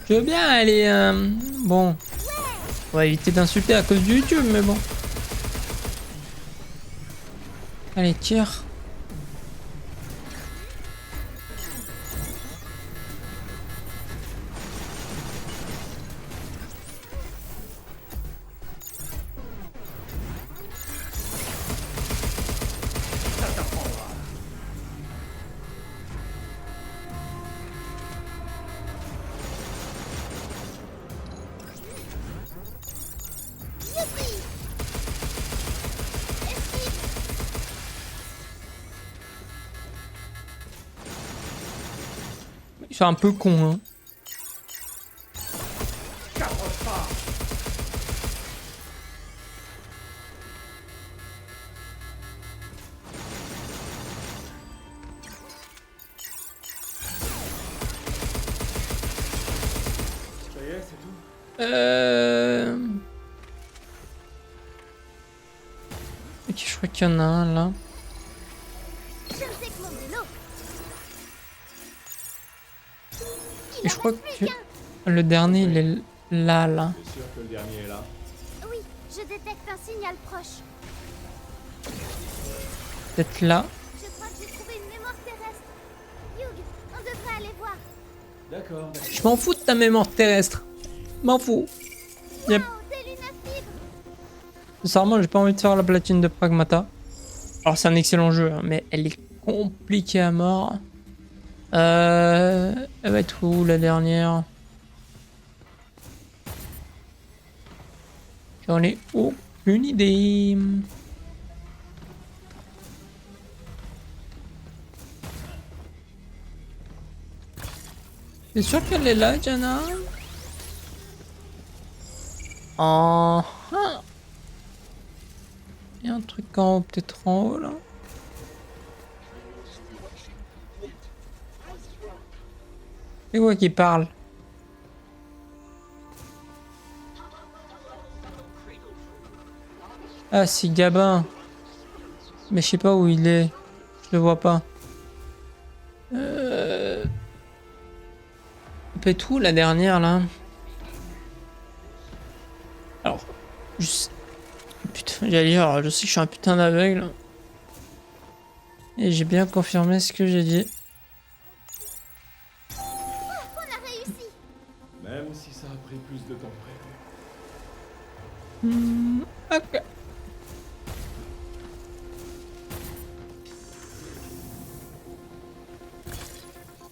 Je veux bien aller... Bon. On va éviter d'insulter à cause du YouTube, mais bon. Allez, tire. Ils sont un peu cons, hein. Ça y est, c'est tout? Ok, je crois qu'il y en a un là. Je ne sais que mon vélo. Et je crois que le dernier il est là. T'es sûr que le dernier est là? Oui, je détecte un signal proche. Peut-être là. Je crois que j'ai trouvé une mémoire terrestre. Hugh, on devrait aller voir. D'accord, d'accord. Je m'en fous de ta mémoire terrestre. M'en fous. Yep. Oh, des lunes à fibres. Sincèrement, j'ai pas envie de faire la platine de Pragmata. Alors, c'est un excellent jeu, hein, mais elle est compliquée à mort. Elle va être où la dernière? J'en ai aucune idée. T'es sûr qu'elle est là, Jana? Oh. Il y a un truc en haut, peut-être en haut là. C'est quoi qui parle? Ah, c'est Gabin. Mais je sais pas où il est. Je le vois pas. Peut-être où la dernière là? Alors, putain, j'allais dire, je sais que je suis un putain d'aveugle. Et j'ai bien confirmé ce que j'ai dit. On a réussi. Même si ça a pris plus de temps que prévu. Ok.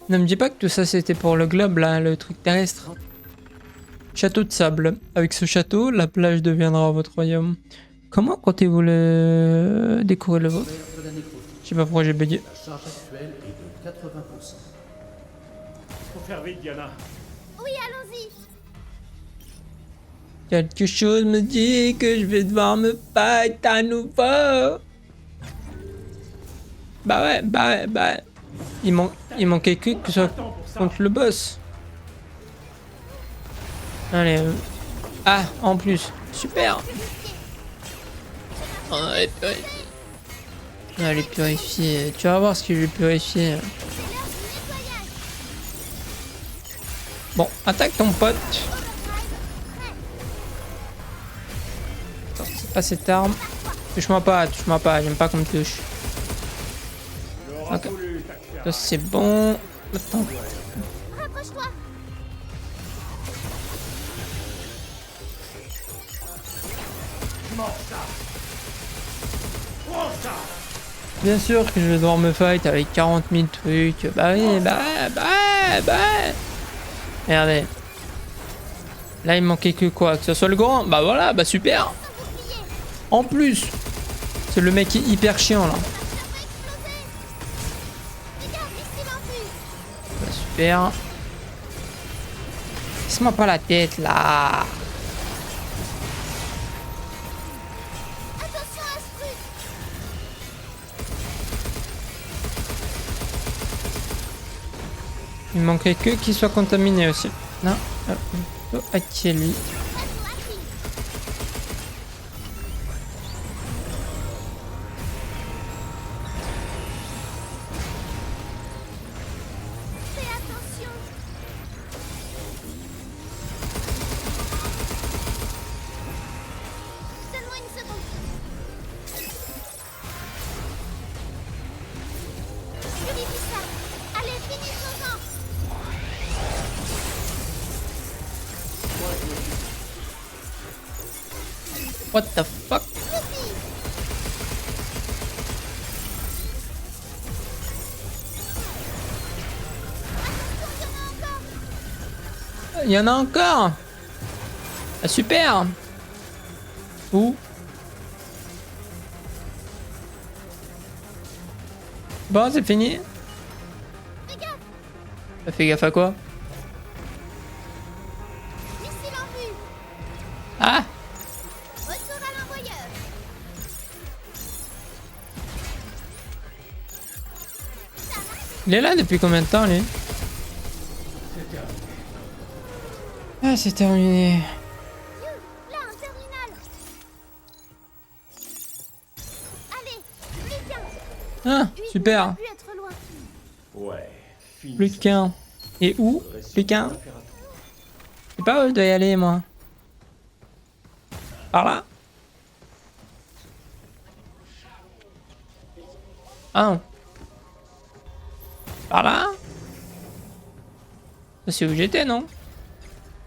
Ne me dis pas que tout ça c'était pour le globe là, le truc terrestre. Château de sable. Avec ce château, la plage deviendra votre royaume. Comment comptez-vous le découvrir le vôtre? Faire de la nécrophilie. Je sais pas pourquoi j'ai bugué. La charge actuelle est de 80%. Faut faire vite, Diana. Oui, allons-y. Quelque chose me dit que je vais devoir me fight à nouveau. Bah ouais. Il manquait que ce soit Attends pour ça. contre le boss. Allez. Ah, en plus. Super. Allez, purifier. Tu vas voir ce que je vais purifier. Bon, attaque ton pote. Attends, c'est pas cette arme. Touche-moi pas, j'aime pas qu'on me touche. J'aurais Ok. voulu t'accélérer. Ça c'est bon. Attends. Rapproche-toi. Mange ça. Prends ça. Bien sûr que je vais devoir me fight avec 40 000 trucs. Bah oui, bah. Regardez. Là il manquait que quoi? Que ce soit le grand? Bah voilà, bah super. En plus, c'est le mec qui est hyper chiant là. Bah, super. Casse-moi pas la tête là. Attention à ce truc. Il manquait que qu'il soit contaminé aussi. Non. Ok lui. Fais attention. Donne-moi une seconde. Purifie ça. Allez, finis ton temps. What the fuck? Il y en a encore. Ah, super. Où? Bon, c'est fini. Fais gaffe à quoi? Missile en vue. Ah! Retour à l'envoyeur. Il est là depuis combien de temps, lui? Ah, c'est terminé. Là, un terminal. Allez, plus qu'un. Ah, Lui, super. il a pu être loin. Ouais. Fini. Plus qu'un. Et où? Plus qu'un? Je sais pas où je dois y aller, moi. Par là? Ah non. Par là? Ça, c'est où j'étais, non?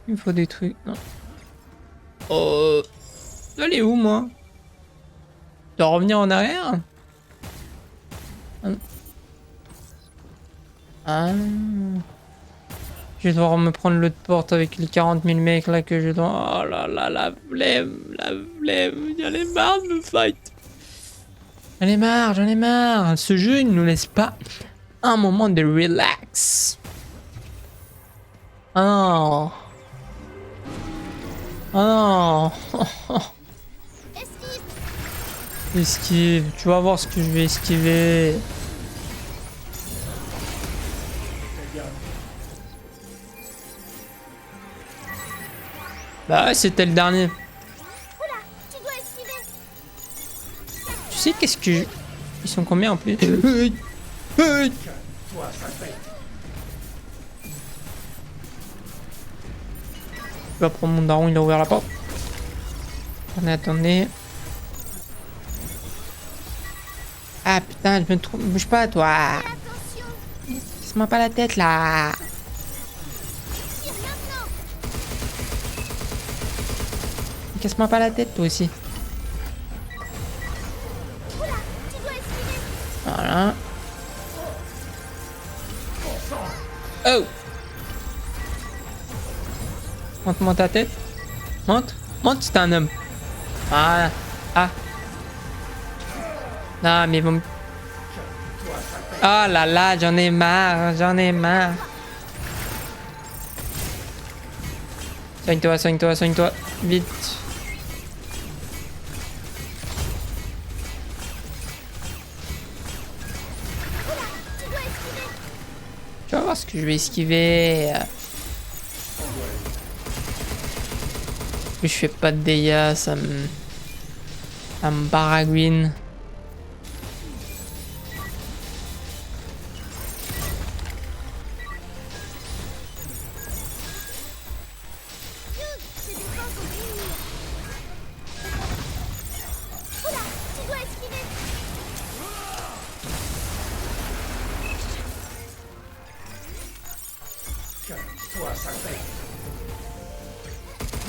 Il me faut des trucs, non? Oh. Allez où, moi? Je dois revenir en arrière? Ah. Ah. Je vais devoir me prendre l'autre porte avec les 40 000 mecs là que je dois... Oh là là, la flemme. J'en ai marre de me fight. J'en ai marre. Ce jeu, il nous laisse pas un moment de relax. Ah non. Ah non. Esquive. Esquive. Tu vas voir ce que je vais esquiver. Bah ouais, c'était le dernier. Oula, tu dois esquiver. Tu sais qu'est-ce que... Ils sont combien en plus? Toi, ça fait. Je vais prendre mon daron, il a ouvert la porte. Attendez. Ah putain, je me trompe. Bouge pas, toi. Attention. Casse-moi pas la tête, là. Tire maintenant. Casse-moi pas la tête, toi aussi. Oula, tu dois esquiver. Voilà. Oh! Monte-moi ta tête. Monte. Monte, c'est un homme. Voilà. Ah. Non, mais ils vont me... Oh là là, j'en ai marre. Soigne-toi, soigne-toi, soigne-toi. Vite. Tu vas voir ce que je vais esquiver. Je fais pas de dégâts, ça me baragouine. Ses défenses sont diminuées. Oula, tu dois esquiver. Calme-toi, sacré.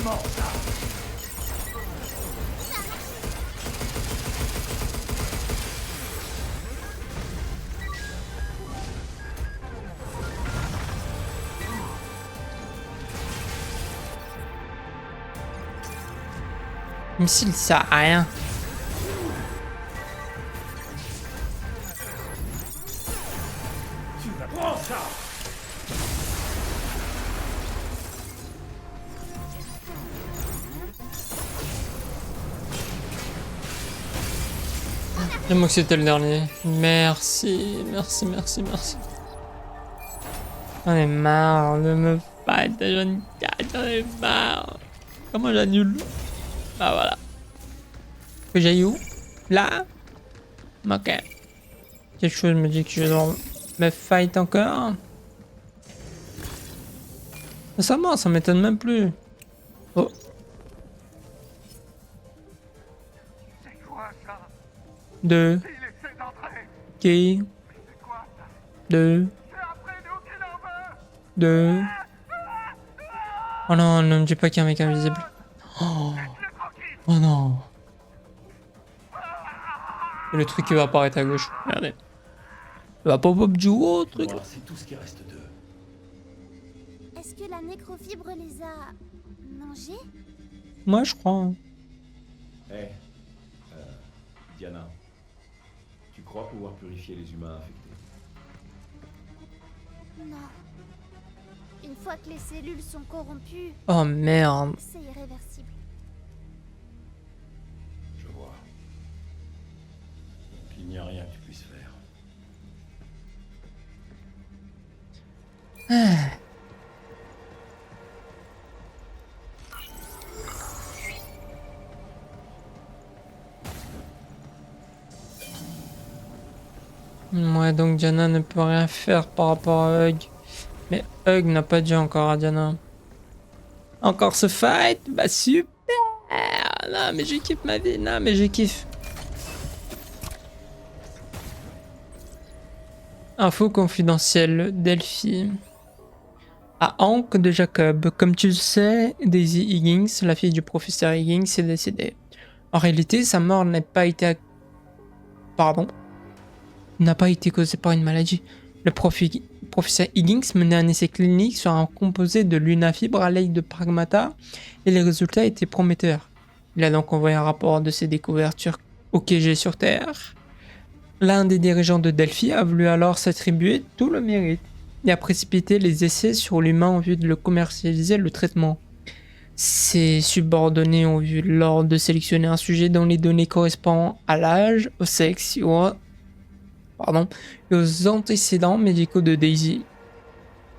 Mors ça. Même s'il sert à rien. Tu vas prendre ça. Dis-moi que c'était le dernier. Merci, merci, merci, merci. J'en ai marre de me fight à Jeune 4, j'en ai marre. Comment j'annule? Bah voilà. Que j'aille où? Là? Ok. Quelque chose me dit que je dois me fight encore. Récemment, ça m'étonne même plus. Oh. C'est quoi ça? Deux. Il essaie d'entrer. Qui? C'est quoi ça? Deux. C'est après nous qu'il en veut. Deux. Oh non, ne me dis pas qu'il y a un mec invisible. Oh, Laisse-le tranquille. oh non. Et le truc qui va apparaître à gauche. Regardez. Il va pop-up du haut, truc. Moi, c'est tout ce qui reste d'eux. Est-ce que la nécrofibre les a mangés? Moi, je crois. Hein. Hé, Diana, tu crois pouvoir purifier les humains infectés? Non. Une fois que les cellules sont corrompues, Oh merde. c'est irréversible. Je vois. Donc il n'y a rien que tu puisses faire. Ouais, donc Diana ne peut rien faire par rapport à Hug. Mais Hug n'a pas dit encore à Diana. Encore ce fight? Bah super! Non, mais je kiffe ma vie. Non, mais je kiffe. Info confidentielle, Delphi. À Hank de Jacob. Comme tu le sais, Daisy Higgins, la fille du professeur Higgins, est décédée. En réalité, sa mort n'a pas été... Pardon? N'a pas été causée par une maladie. Le professeur Higgins menait un essai clinique sur un composé de lunafibre à l'aide de pragmata et les résultats étaient prometteurs. Il a donc envoyé un rapport de ses découvertes au QG sur Terre. L'un des dirigeants de Delphi a voulu alors s'attribuer tout le mérite et a précipité les essais sur l'humain en vue de le commercialiser le traitement. Ses subordonnés ont vu l'ordre de sélectionner un sujet dont les données correspondent à l'âge, au sexe et aux antécédents médicaux de Daisy,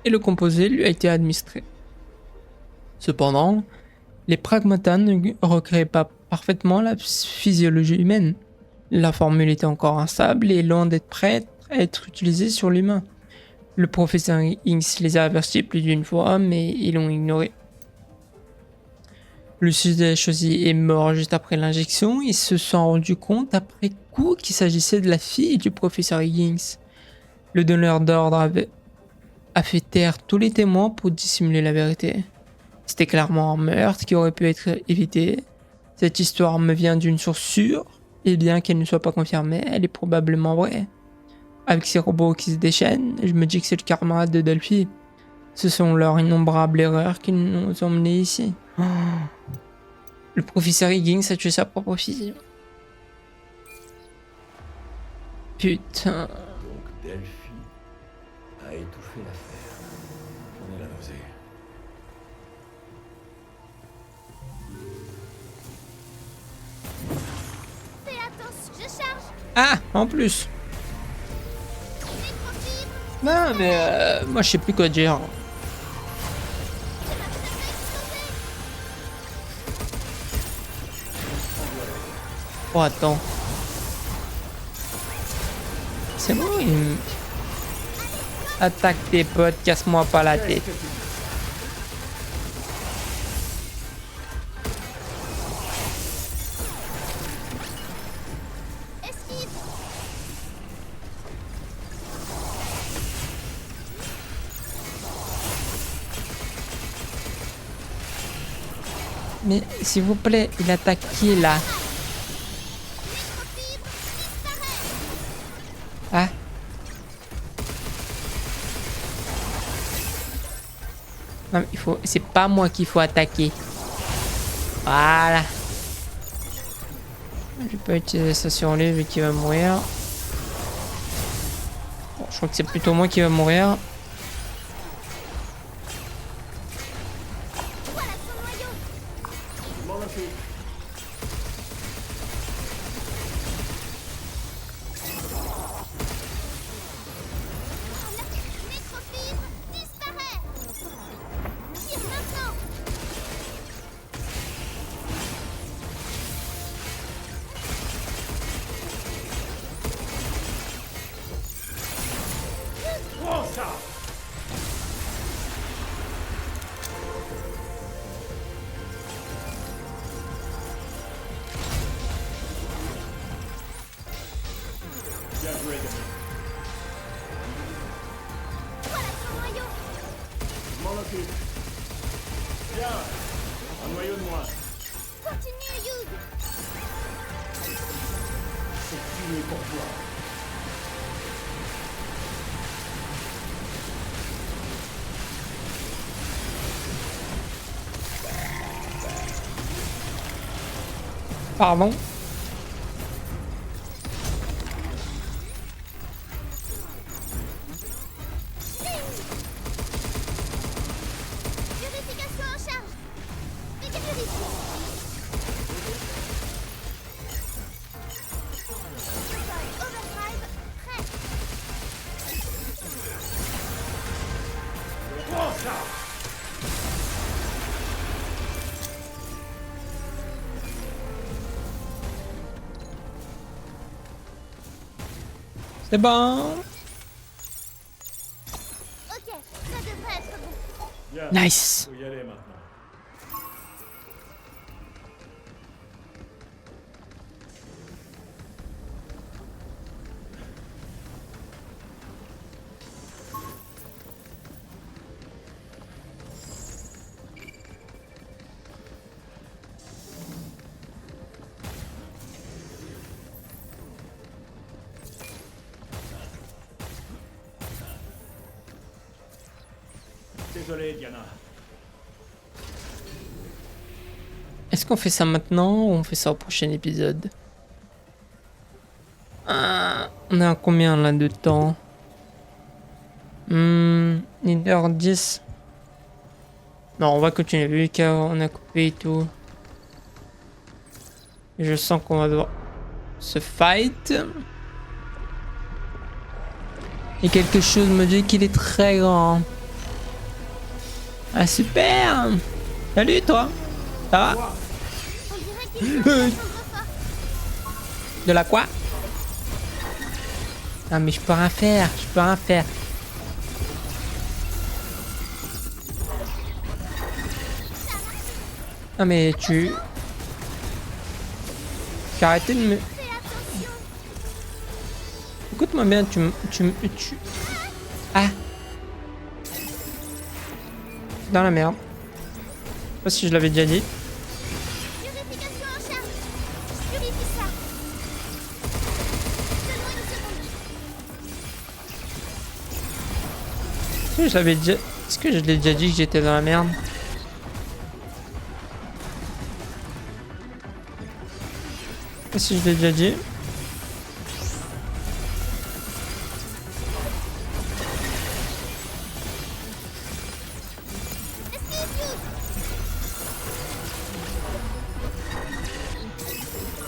et le composé lui a été administré. Cependant, les pragmatas ne recréaient pas parfaitement la physiologie humaine. La formule était encore instable et loin d'être prête à être utilisée sur l'humain. Le professeur X les a avertis plus d'une fois, mais ils l'ont ignoré. Le sujet choisi est mort juste après l'injection. Ils se sont rendus compte après coup qu'il s'agissait de la fille du professeur Higgins. Le donneur d'ordre a fait taire tous les témoins pour dissimuler la vérité. C'était clairement un meurtre qui aurait pu être évité. Cette histoire me vient d'une source sûre, et bien qu'elle ne soit pas confirmée, elle est probablement vraie. Avec ces robots qui se déchaînent, je me dis que c'est le karma de Delphi. Ce sont leurs innombrables erreurs qui nous ont menés ici. Oh. Le professeur Higgins a tué sa propre fille. Putain. Donc Delphi a étouffé l'affaire. J'en ai la nausée. lance, je charge. Ah, en plus. Nécrofibre, Non, mais moi je sais plus quoi dire. ça va peut-être exploser. Oh, attends. C'est bon, il me... Attaque tes potes, casse-moi pas la tête. Esquive. Mais s'il vous plaît, il attaque qui là? Nécrofibre, disparaît. Ah. Non, mais il faut... C'est pas moi qu'il faut attaquer. Voilà. Je peux utiliser ça sur lui vu qu'il va mourir. Bon, je crois que c'est plutôt moi qui va mourir. Voilà son noyau. Je m'en occupe. Nécrofibre, disparaît. Tire maintenant. Prends ça. Bien joué, Dani. Voilà son noyau. Je m'en occupe. Bien. Un noyau de moins. Continue, Yud. C'est fini pour toi. Pardon. Purification en charge. Décapurifie. Overdrive, prêt. Prends ça. C'est bon. Ok, ça devrait être bon. Bien. Nice. Faut y aller maintenant. Désolé, Diana. Est-ce qu'on fait ça maintenant ou on fait ça au prochain épisode? On est à combien là de temps? 1h10. Non, on va continuer vu qu'on a coupé et tout. Et je sens qu'on va devoir se fight. Et quelque chose me dit qu'il est très grand. Ah super! Salut toi! Ça va? On dirait qu'il faut un fort. De la quoi? Ah mais je peux rien faire, je peux rien faire. Ah mais tu... Tu as arrêté de me... Fais attention. Écoute-moi bien, tu... Ah! Dans la merde. Je sais pas si je l'avais déjà dit. Purification en charge. Purifie ça. Donne-moi une seconde. Est-ce que je l'avais déjà... Est-ce que je l'ai déjà dit que j'étais dans la merde? Je sais pas si je l'ai déjà dit.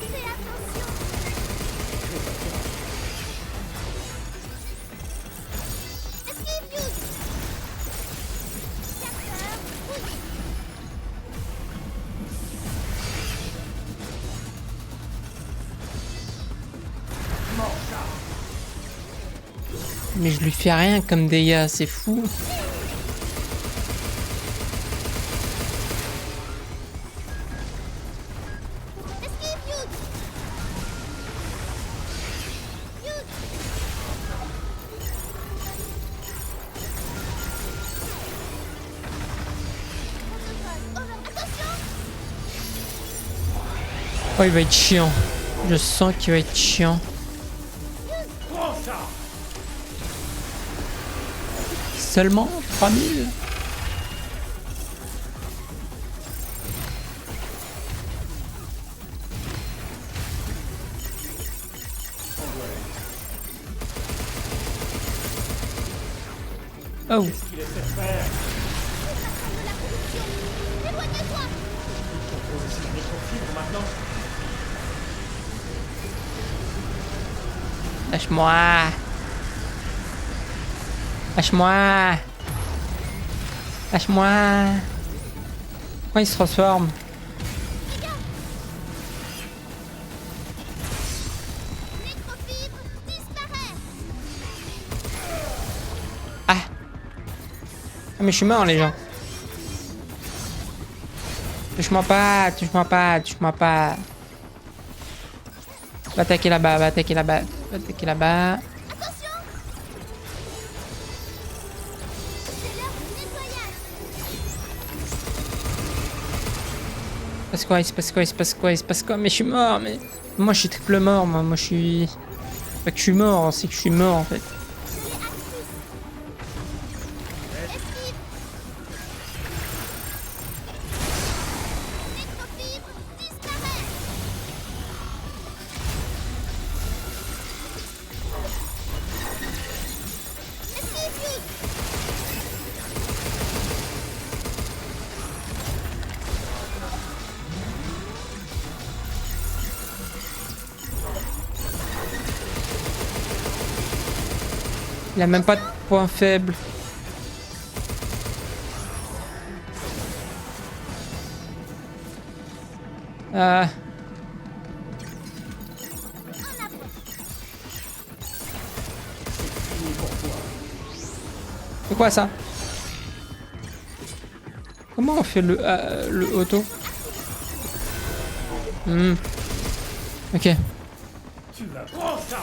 Fais attention. Mais je lui fais rien comme dégâts, c'est fou. Esquive, Yud. Yud. Protocole, over. Attention. Oh, il va être chiant. Je sens qu'il va être chiant. Prends ça! Seulement 3000. Oh, Qu'est-ce qu'il essaie de faire? Éloigne-toi. Il propose aussi la nécrofibre maintenant? lâche-moi. Lâche-moi. Lâche-moi. Pourquoi il se transforme? Nécrofibre disparaît. Ah. Ah, mais je suis mort, les gens. Touche-moi pas, touche-moi pas, touche-moi pas. Va attaquer là-bas, va attaquer là-bas, va attaquer là-bas. Attention. C'est l'heure du nettoyage. Il se passe quoi, il se passe quoi, il se passe quoi, il se passe quoi? Mais je suis mort, mais... Moi, je suis triple mort, moi je suis... C'est pas que je suis mort, c'est que je suis mort, en fait. Je l'ai Axis. Esquive. Nécrofibre disparaît. Esquive, Yud. Il a même pas de point faible. Ah. C'est quoi ça? Comment on fait le auto? Ok. Tu vas prendre ça!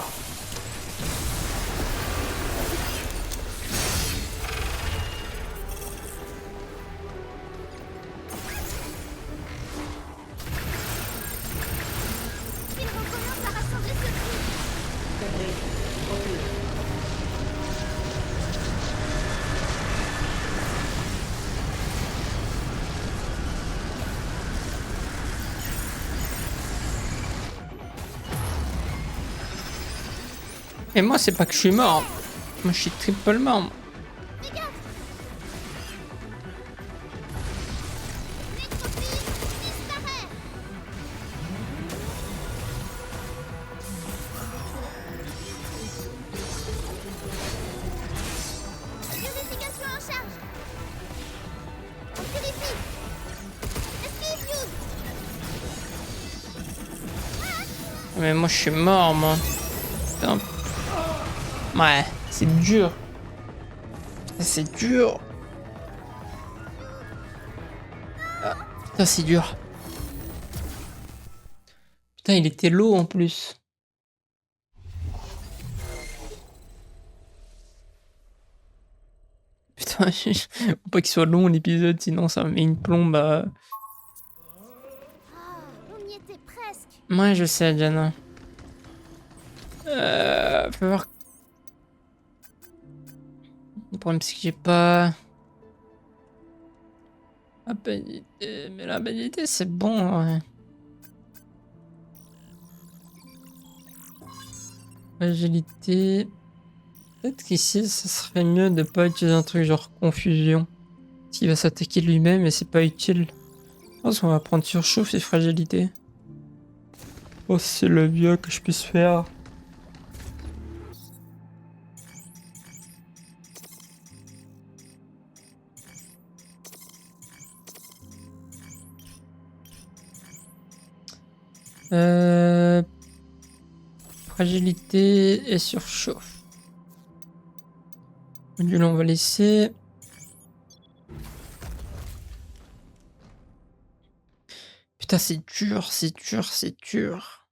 Il recommence à rassembler ce truc. Et moi, c'est pas que je suis mort. Moi, je suis triple mort. Dégage. Nécrofibre disparaît. Purification en charge. On purifie. Esquive, Yud. Mais moi, je suis mort, moi. Putain. Ouais, c'est dur. C'est dur. Ah, putain, c'est dur. Putain, il était low en plus. Putain, faut pas qu'il soit long l'épisode, sinon ça me met une plombe. Ah, on y était presque. Moi, je sais, Diana. Faut voir. Le problème, c'est que j'ai pas. Habilité. Mais l'habilité, c'est bon, ouais. Agilité. Peut-être qu'ici, ça serait mieux de pas utiliser un truc genre confusion. S'il va s'attaquer lui-même et c'est pas utile. Je pense qu'on va prendre surchauffe et fragilité. Oh, c'est le mieux que je puisse faire. Fragilité et surchauffe. Module, on va laisser. Putain, c'est dur, c'est dur, c'est dur.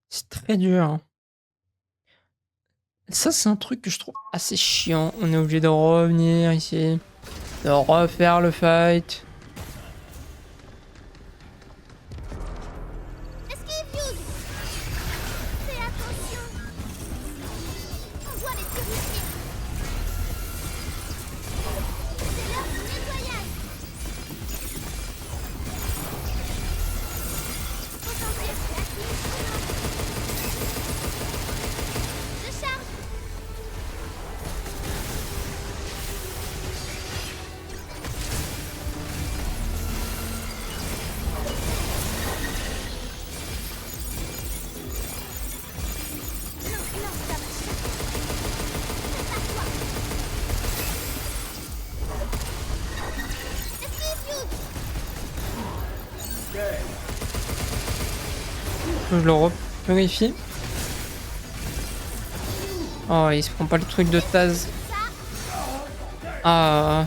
C'est très dur, hein. Ça, c'est un truc que je trouve assez chiant. On est obligé de revenir ici, de refaire le fight. Esquive, Hugh. Fais attention. On doit les purifier. C'est l'heure du nettoyage. Potentiel réactif. Je charge. Lance ta machine. Prépare-toi. Esquive, Hugh. Je le repurifie. Oh, il se prend pas le truc de Taz. Ah.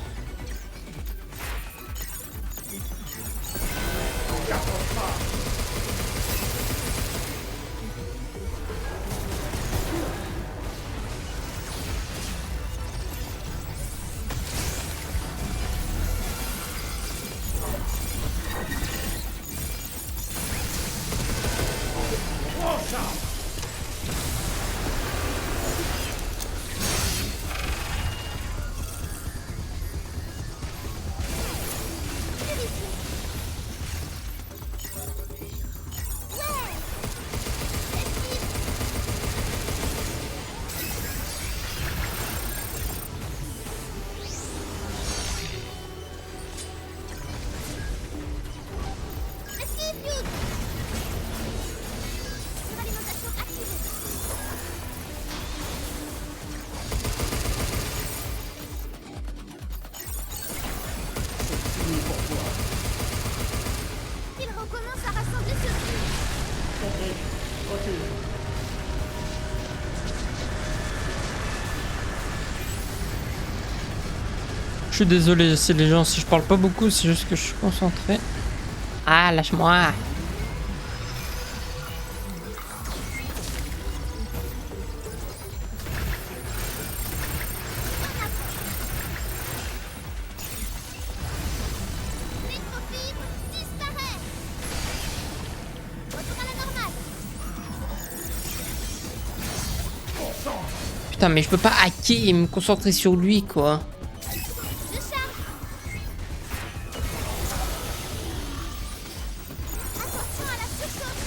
Esquive, Hugh. Suralimentation activée. Il recommence à rassembler sur lui. Je suis désolé, c'est les gens, si je parle pas beaucoup, c'est juste que je suis concentré. Ah, lâche-moi. Nécrofibre disparaît. Retour à la normale. Putain, mais je peux pas hacker et me concentrer sur lui, quoi. Je charge. Attention à la surchauffe.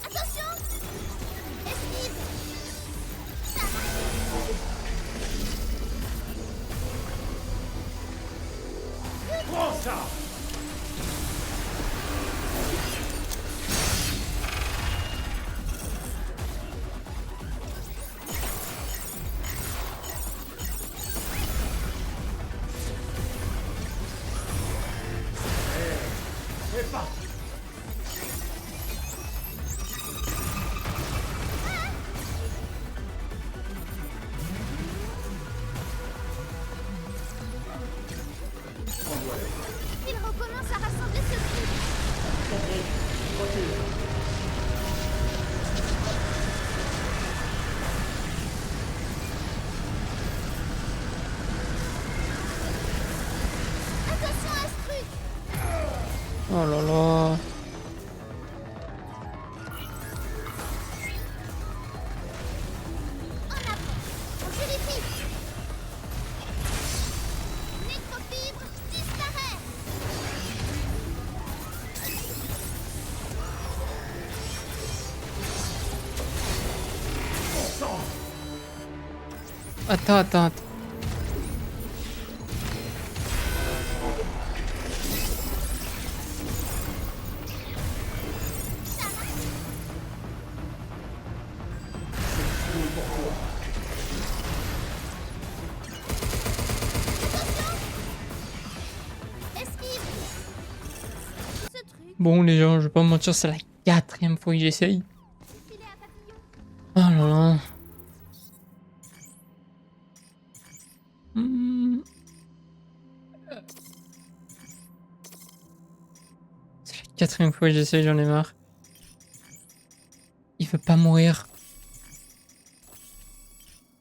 Attention. Esquive. Prends ça. C'est parti. Il recommence à rassembler sur lui. Attention à ce truc. Oh là là. En avant. On purifie. Nécrofibre disparaît. Attends, attends, attends. Bon les gens, je vais pas me mentir, c'est la 4e fois que j'essaye. Oh là là. C'est la 4e fois que j'essaye, j'en ai marre. Il veut pas mourir.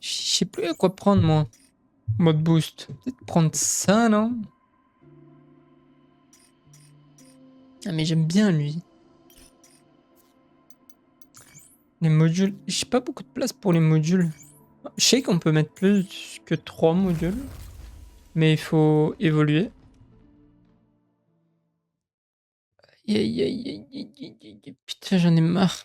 Je sais plus à quoi prendre moi. Mode boost. Peut-être prendre ça, non? Ah mais j'aime bien lui. Les modules. J'ai pas beaucoup de place pour les modules. Je sais qu'on peut mettre plus que 3 modules. Mais il faut évoluer. Aïe, aïe, aïe, aïe, aïe, aïe, aïe. Putain, j'en ai marre.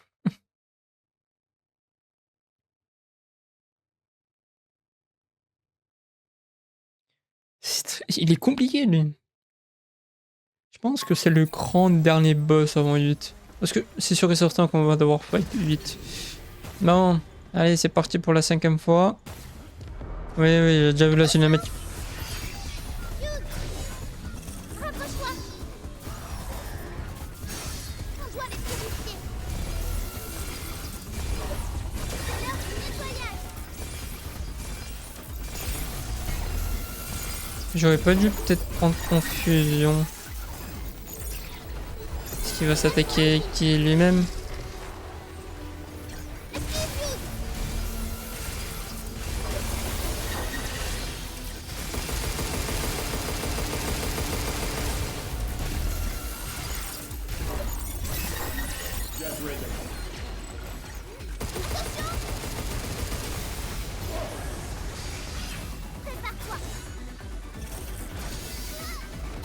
Il est compliqué lui. Je pense que c'est le grand dernier boss avant 8. Parce que c'est sûr et certain qu'on va devoir fight 8. Bon, allez, c'est parti pour la 5e fois. Oui, j'ai déjà vu la cinématique. Rapproche-toi. On doit les purifier. C'est l'heure du nettoyage. J'aurais pas dû peut-être prendre confusion. Est-ce qu'il va s'attaquer qui lui-même?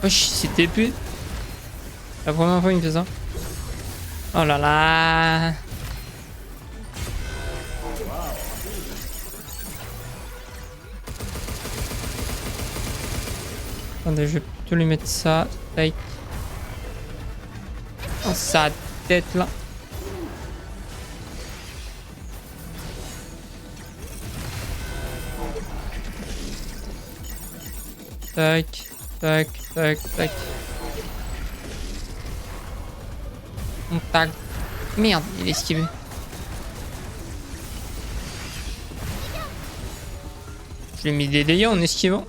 Wesh, c'est TP. La première fois il me fait ça. Oh là là. Attendez, je vais plutôt lui mettre ça. Tac. Dans sa tête là. Tac, tac, tac, tac. On tag. Merde, il est esquivé. Je lui ai mis des dégâts en esquivant.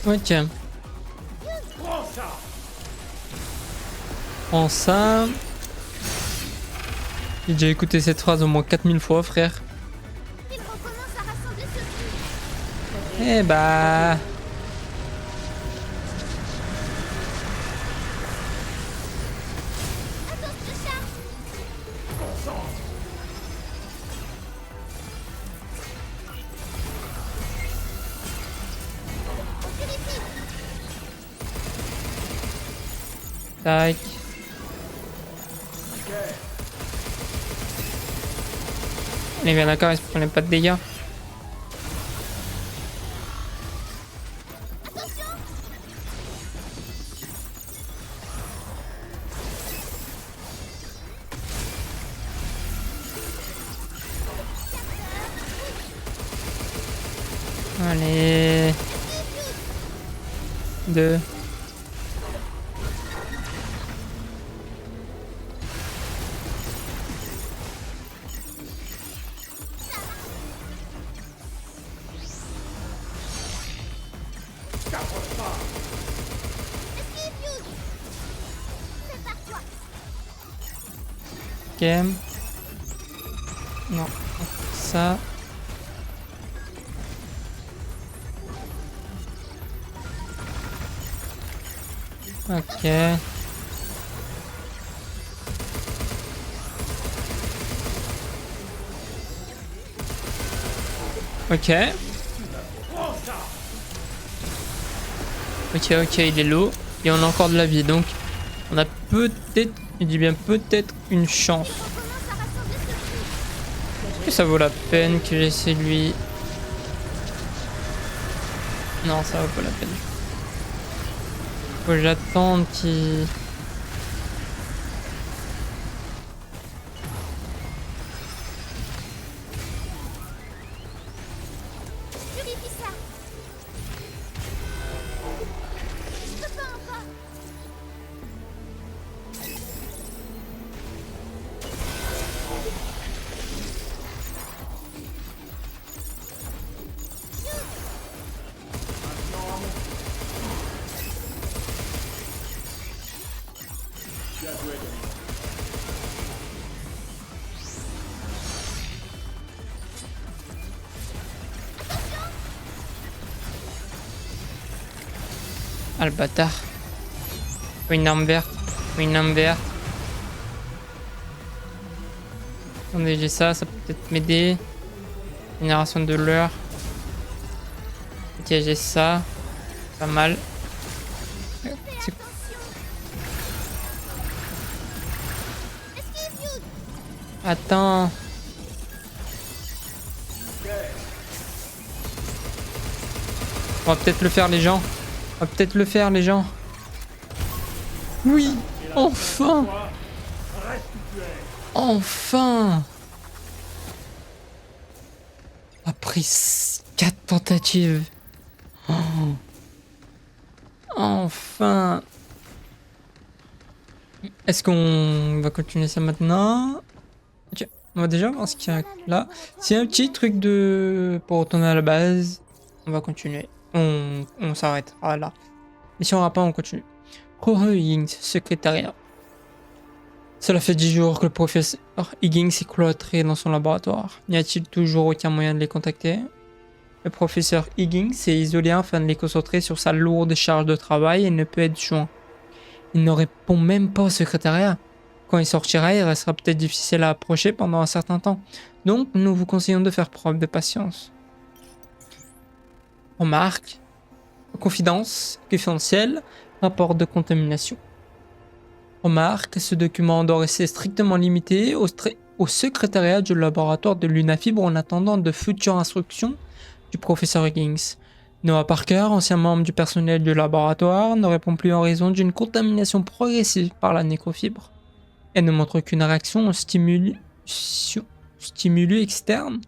Ouais, tiens. Prends ça. J'ai déjà écouté cette phrase au moins 4000 fois, frère. Il recommence à rassembler ce Eh bah... Attends, je charge. Tac. On est bien d'accord, il se prenait pas de dégâts. Allez. 2. Game. Non, ça. Ok. Ok. Ok, il est low. Et on a encore de la vie, donc on a peut-être, je dis bien peut-être une chance. Est-ce que ça vaut la peine que j'essaie lui? Non, ça vaut pas la peine. Faut que j'attende qu'il... Purifie ça. Je peux pas encore. Ah le bâtard. Faut une arme verte. Faut une arme verte. Attendez, j'ai ça, ça peut peut-être m'aider. Génération de l'heure. Ok, j'ai ça. Pas mal. C'est- Attends. On va peut-être le faire les gens. On va peut-être le faire les gens. Oui, enfin. Enfin. Après 4 tentatives. Oh. Enfin. Est-ce qu'on va continuer ça maintenant? Ok, on va déjà voir ce qu'il y a là. S'il y a un petit truc de... pour retourner à la base, on va continuer. On s'arrête là. Mais si on n'a pas, on continue. Corey Higgins, secrétariat. Cela fait 10 jours que le professeur Higgins est cloîtré dans son laboratoire. N'y a-t-il toujours aucun moyen de les contacter? Le professeur Higgins est isolé afin de les concentrer sur sa lourde charge de travail et ne peut être joint. Il ne répond même pas au secrétariat. Quand il sortira, il restera peut-être difficile à approcher pendant un certain temps. Donc, nous vous conseillons de faire preuve de patience. Remarque, confidence, confidentiel, rapport de contamination. Remarque, ce document doit rester strictement limité au secrétariat du laboratoire de Lunafibre en attendant de futures instructions du professeur Higgins. Noah Parker, ancien membre du personnel du laboratoire, ne répond plus en raison d'une contamination progressive par la nécrofibre. Elle ne montre aucune réaction aux stimuli externes.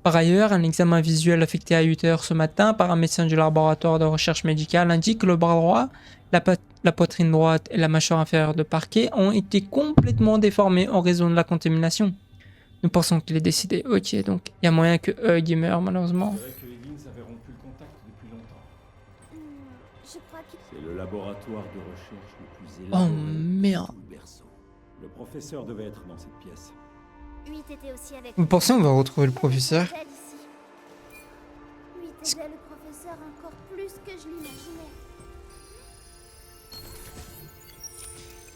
Par ailleurs, un examen visuel effectué à 8 heures ce matin par un médecin du laboratoire de recherche médicale indique que le bras droit, la poitrine droite et la mâchoire inférieure de Parker ont été complètement déformés en raison de la contamination. Nous pensons qu'il est décédé. Ok, donc il y a moyen que Hugh meure malheureusement. C'est vrai que Higgins avait rompu le contact depuis longtemps. Je crois qu'il... C'est le laboratoire de recherche le plus Oh élaboré merde. du berceau. Le professeur devait être dans cette pièce. 8 était aussi avec... Vous pensez on va retrouver le professeur? 8 aidait le professeur encore plus que je l'imaginais.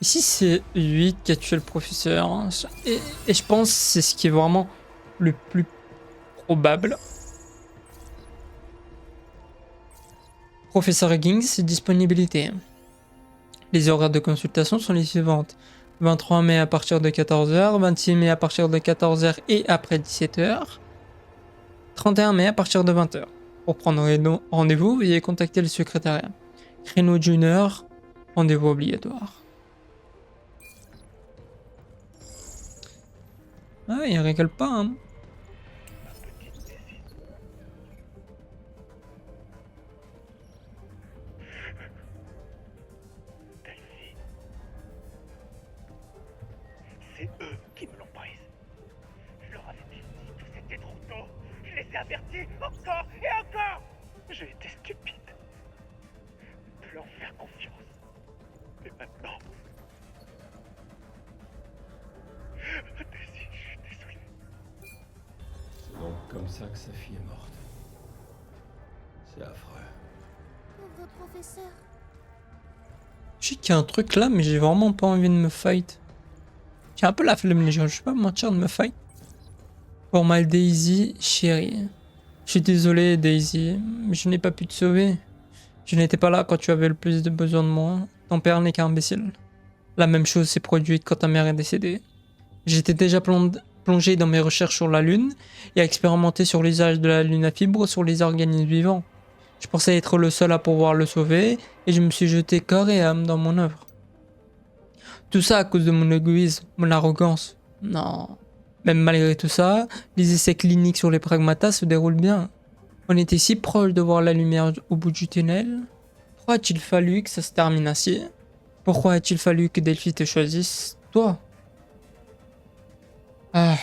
Ici c'est 8 qui a tué le professeur. Hein. Et je pense que c'est ce qui est vraiment le plus probable. Professeur Higgins, disponibilité. Les horaires de consultation sont les suivantes. 23 mai à partir de 14h, 26 mai à partir de 14h et après 17h, 31 mai à partir de 20h. Pour prendre rendez-vous, veuillez contacter le secrétariat. Créneau d'une heure, rendez-vous obligatoire. Ah, il rigole pas, hein. C'est eux qui me l'ont prise. Je leur avais dit que c'était trop tôt. Je les ai avertis encore et encore. J'ai été stupide de leur faire confiance. Et maintenant... Daisy, je suis désolé. C'est donc comme ça que sa fille est morte. C'est affreux. Pauvre professeur. Je sais qu'il y a un truc là, mais j'ai vraiment pas envie de me fight. J'ai un peu la flemme, les gens, je vais pas me mentir de me fight. Pour my Daisy, chérie. Je suis désolé, Daisy, mais je n'ai pas pu te sauver. Je n'étais pas là quand tu avais le plus de besoin de moi. Ton père n'est qu'un imbécile. La même chose s'est produite quand ta mère est décédée. J'étais déjà plongé dans mes recherches sur la Lune et à expérimenter sur l'usage de la Lune à fibre sur les organismes vivants. Je pensais être le seul à pouvoir le sauver et je me suis jeté corps et âme dans mon œuvre. Tout ça à cause de mon égoïsme, mon arrogance. Non. Même malgré tout ça, les essais cliniques sur les pragmatas se déroulent bien. On était si proche de voir la lumière au bout du tunnel. Pourquoi a-t-il fallu que ça se termine ainsi? Pourquoi a-t-il fallu que Delphi te choisisse, toi? Ah.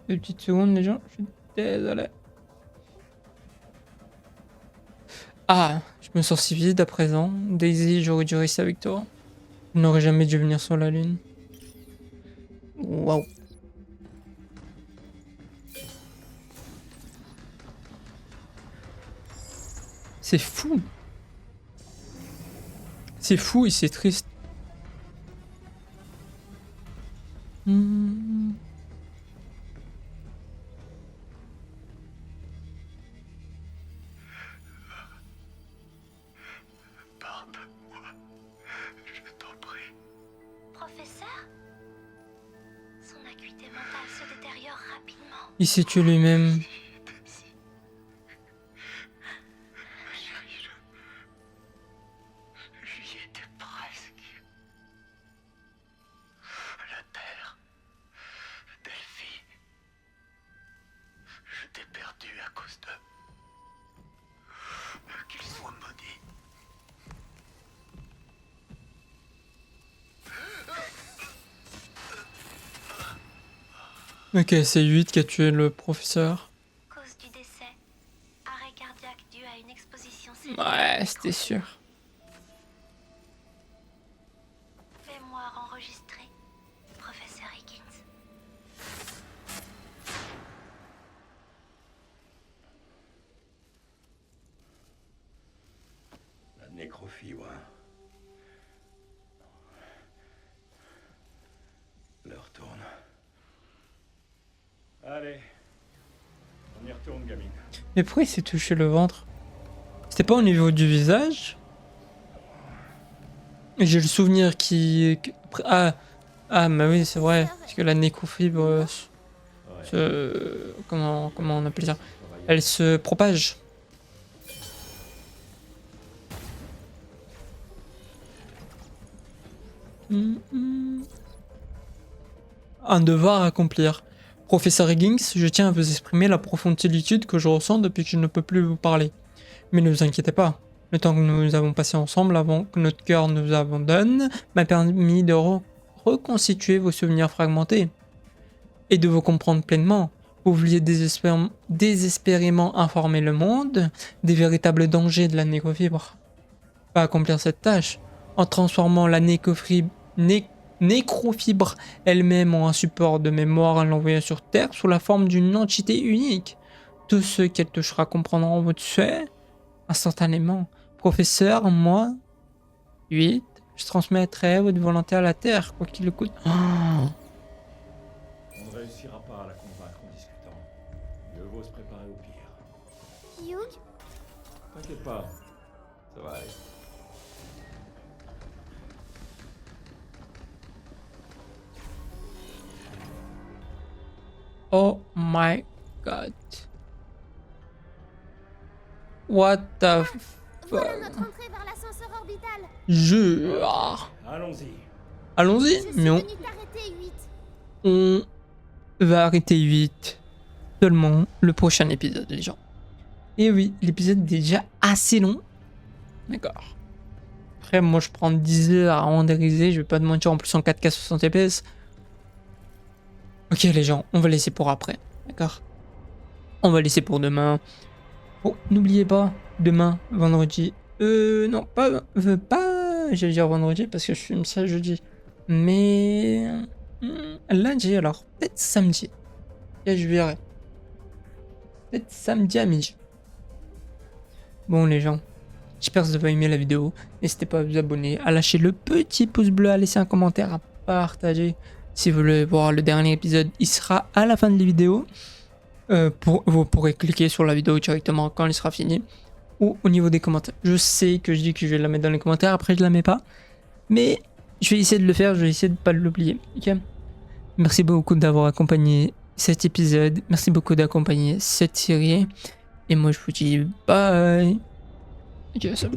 Deux petites secondes, les gens, je suis désolé. Ah, je me sens si vide à présent. Daisy, j'aurais dû rester avec toi. Je n'aurais jamais dû venir sur la Lune. Waouh. C'est fou. C'est fou et c'est triste. Pardonne-moi. Je t'en prie. Professeur? Son acuité mentale se détériore rapidement. Il s'est tué lui-même. J'y étais presque. La Terre. Delphi. Je t'ai perdu à cause d'eux. Qu'ils soient maudits. Ok, c'est 8 qui a tué le professeur. Cause du décès. Arrêt cardiaque dû à une exposition Ouais, c'était sûr. Mémoire enregistrée. Professeur Higgins. La nécrofibre. L'heure tourne. Allez. On y retourne, gamine. Mais pourquoi il s'est touché le ventre? C'était pas au niveau du visage? J'ai le souvenir qui... Ah, mais oui, c'est vrai. Parce que la nécrofibre... Comment on appelle ça? Elle se propage. Un devoir à accomplir. Professeur Higgins, je tiens à vous exprimer la profonde solitude que je ressens depuis que je ne peux plus vous parler. Mais ne vous inquiétez pas, le temps que nous avons passé ensemble avant que notre cœur nous abandonne m'a permis de reconstituer vos souvenirs fragmentés et de vous comprendre pleinement. Vous vouliez désespérément informer le monde des véritables dangers de la nécrofibre. Pas accomplir cette tâche en transformant la nécrofibre elle-même en un support de mémoire et l'envoyant sur Terre sous la forme d'une entité unique. Tous ceux qu'elle touchera comprendront votre souhait instantanément. Professeur, moi, 8, je transmettrai votre volonté à la Terre, quoi qu'il le coûte. Oh. On ne réussira pas à la convaincre en discutant. Mieux vaut se préparer au pire. Hugh? T'inquiète pas, ça va aller. Oh my god. What the Voilà fuck. notre entrée vers l'ascenseur orbital. Allons-y. Allons-y, Je suis mais venu t'arrêter, 8. on va arrêter 8 seulement le prochain épisode, les gens. Et oui, l'épisode est déjà assez long. D'accord. Après, moi, je prends 10 heures à renderiser. Je vais pas te mentir, en plus en 4K 60 fps. Ok, les gens, on va laisser pour après. D'accord. On va laisser pour demain. Oh, n'oubliez pas, demain, vendredi. Non, pas. J'allais dire vendredi parce que je filme ça jeudi. Mais. Lundi, alors. Peut-être samedi. Et je verrai. Peut-être samedi à midi. Bon, les gens. J'espère que vous avez aimé la vidéo. N'hésitez pas à vous abonner, à lâcher le petit pouce bleu, à laisser un commentaire, à partager. Si vous voulez voir le dernier épisode, il sera à la fin de la vidéo. Vous pourrez cliquer sur la vidéo directement quand il sera fini. Ou au niveau des commentaires. Je sais que je dis que je vais la mettre dans les commentaires, après je la mets pas. Mais Je vais essayer de le faire, je vais essayer de pas l'oublier. Ok. Merci beaucoup d'avoir accompagné cet épisode. Merci beaucoup d'accompagner cette série. Et moi, je vous dis bye. Ok, ça va.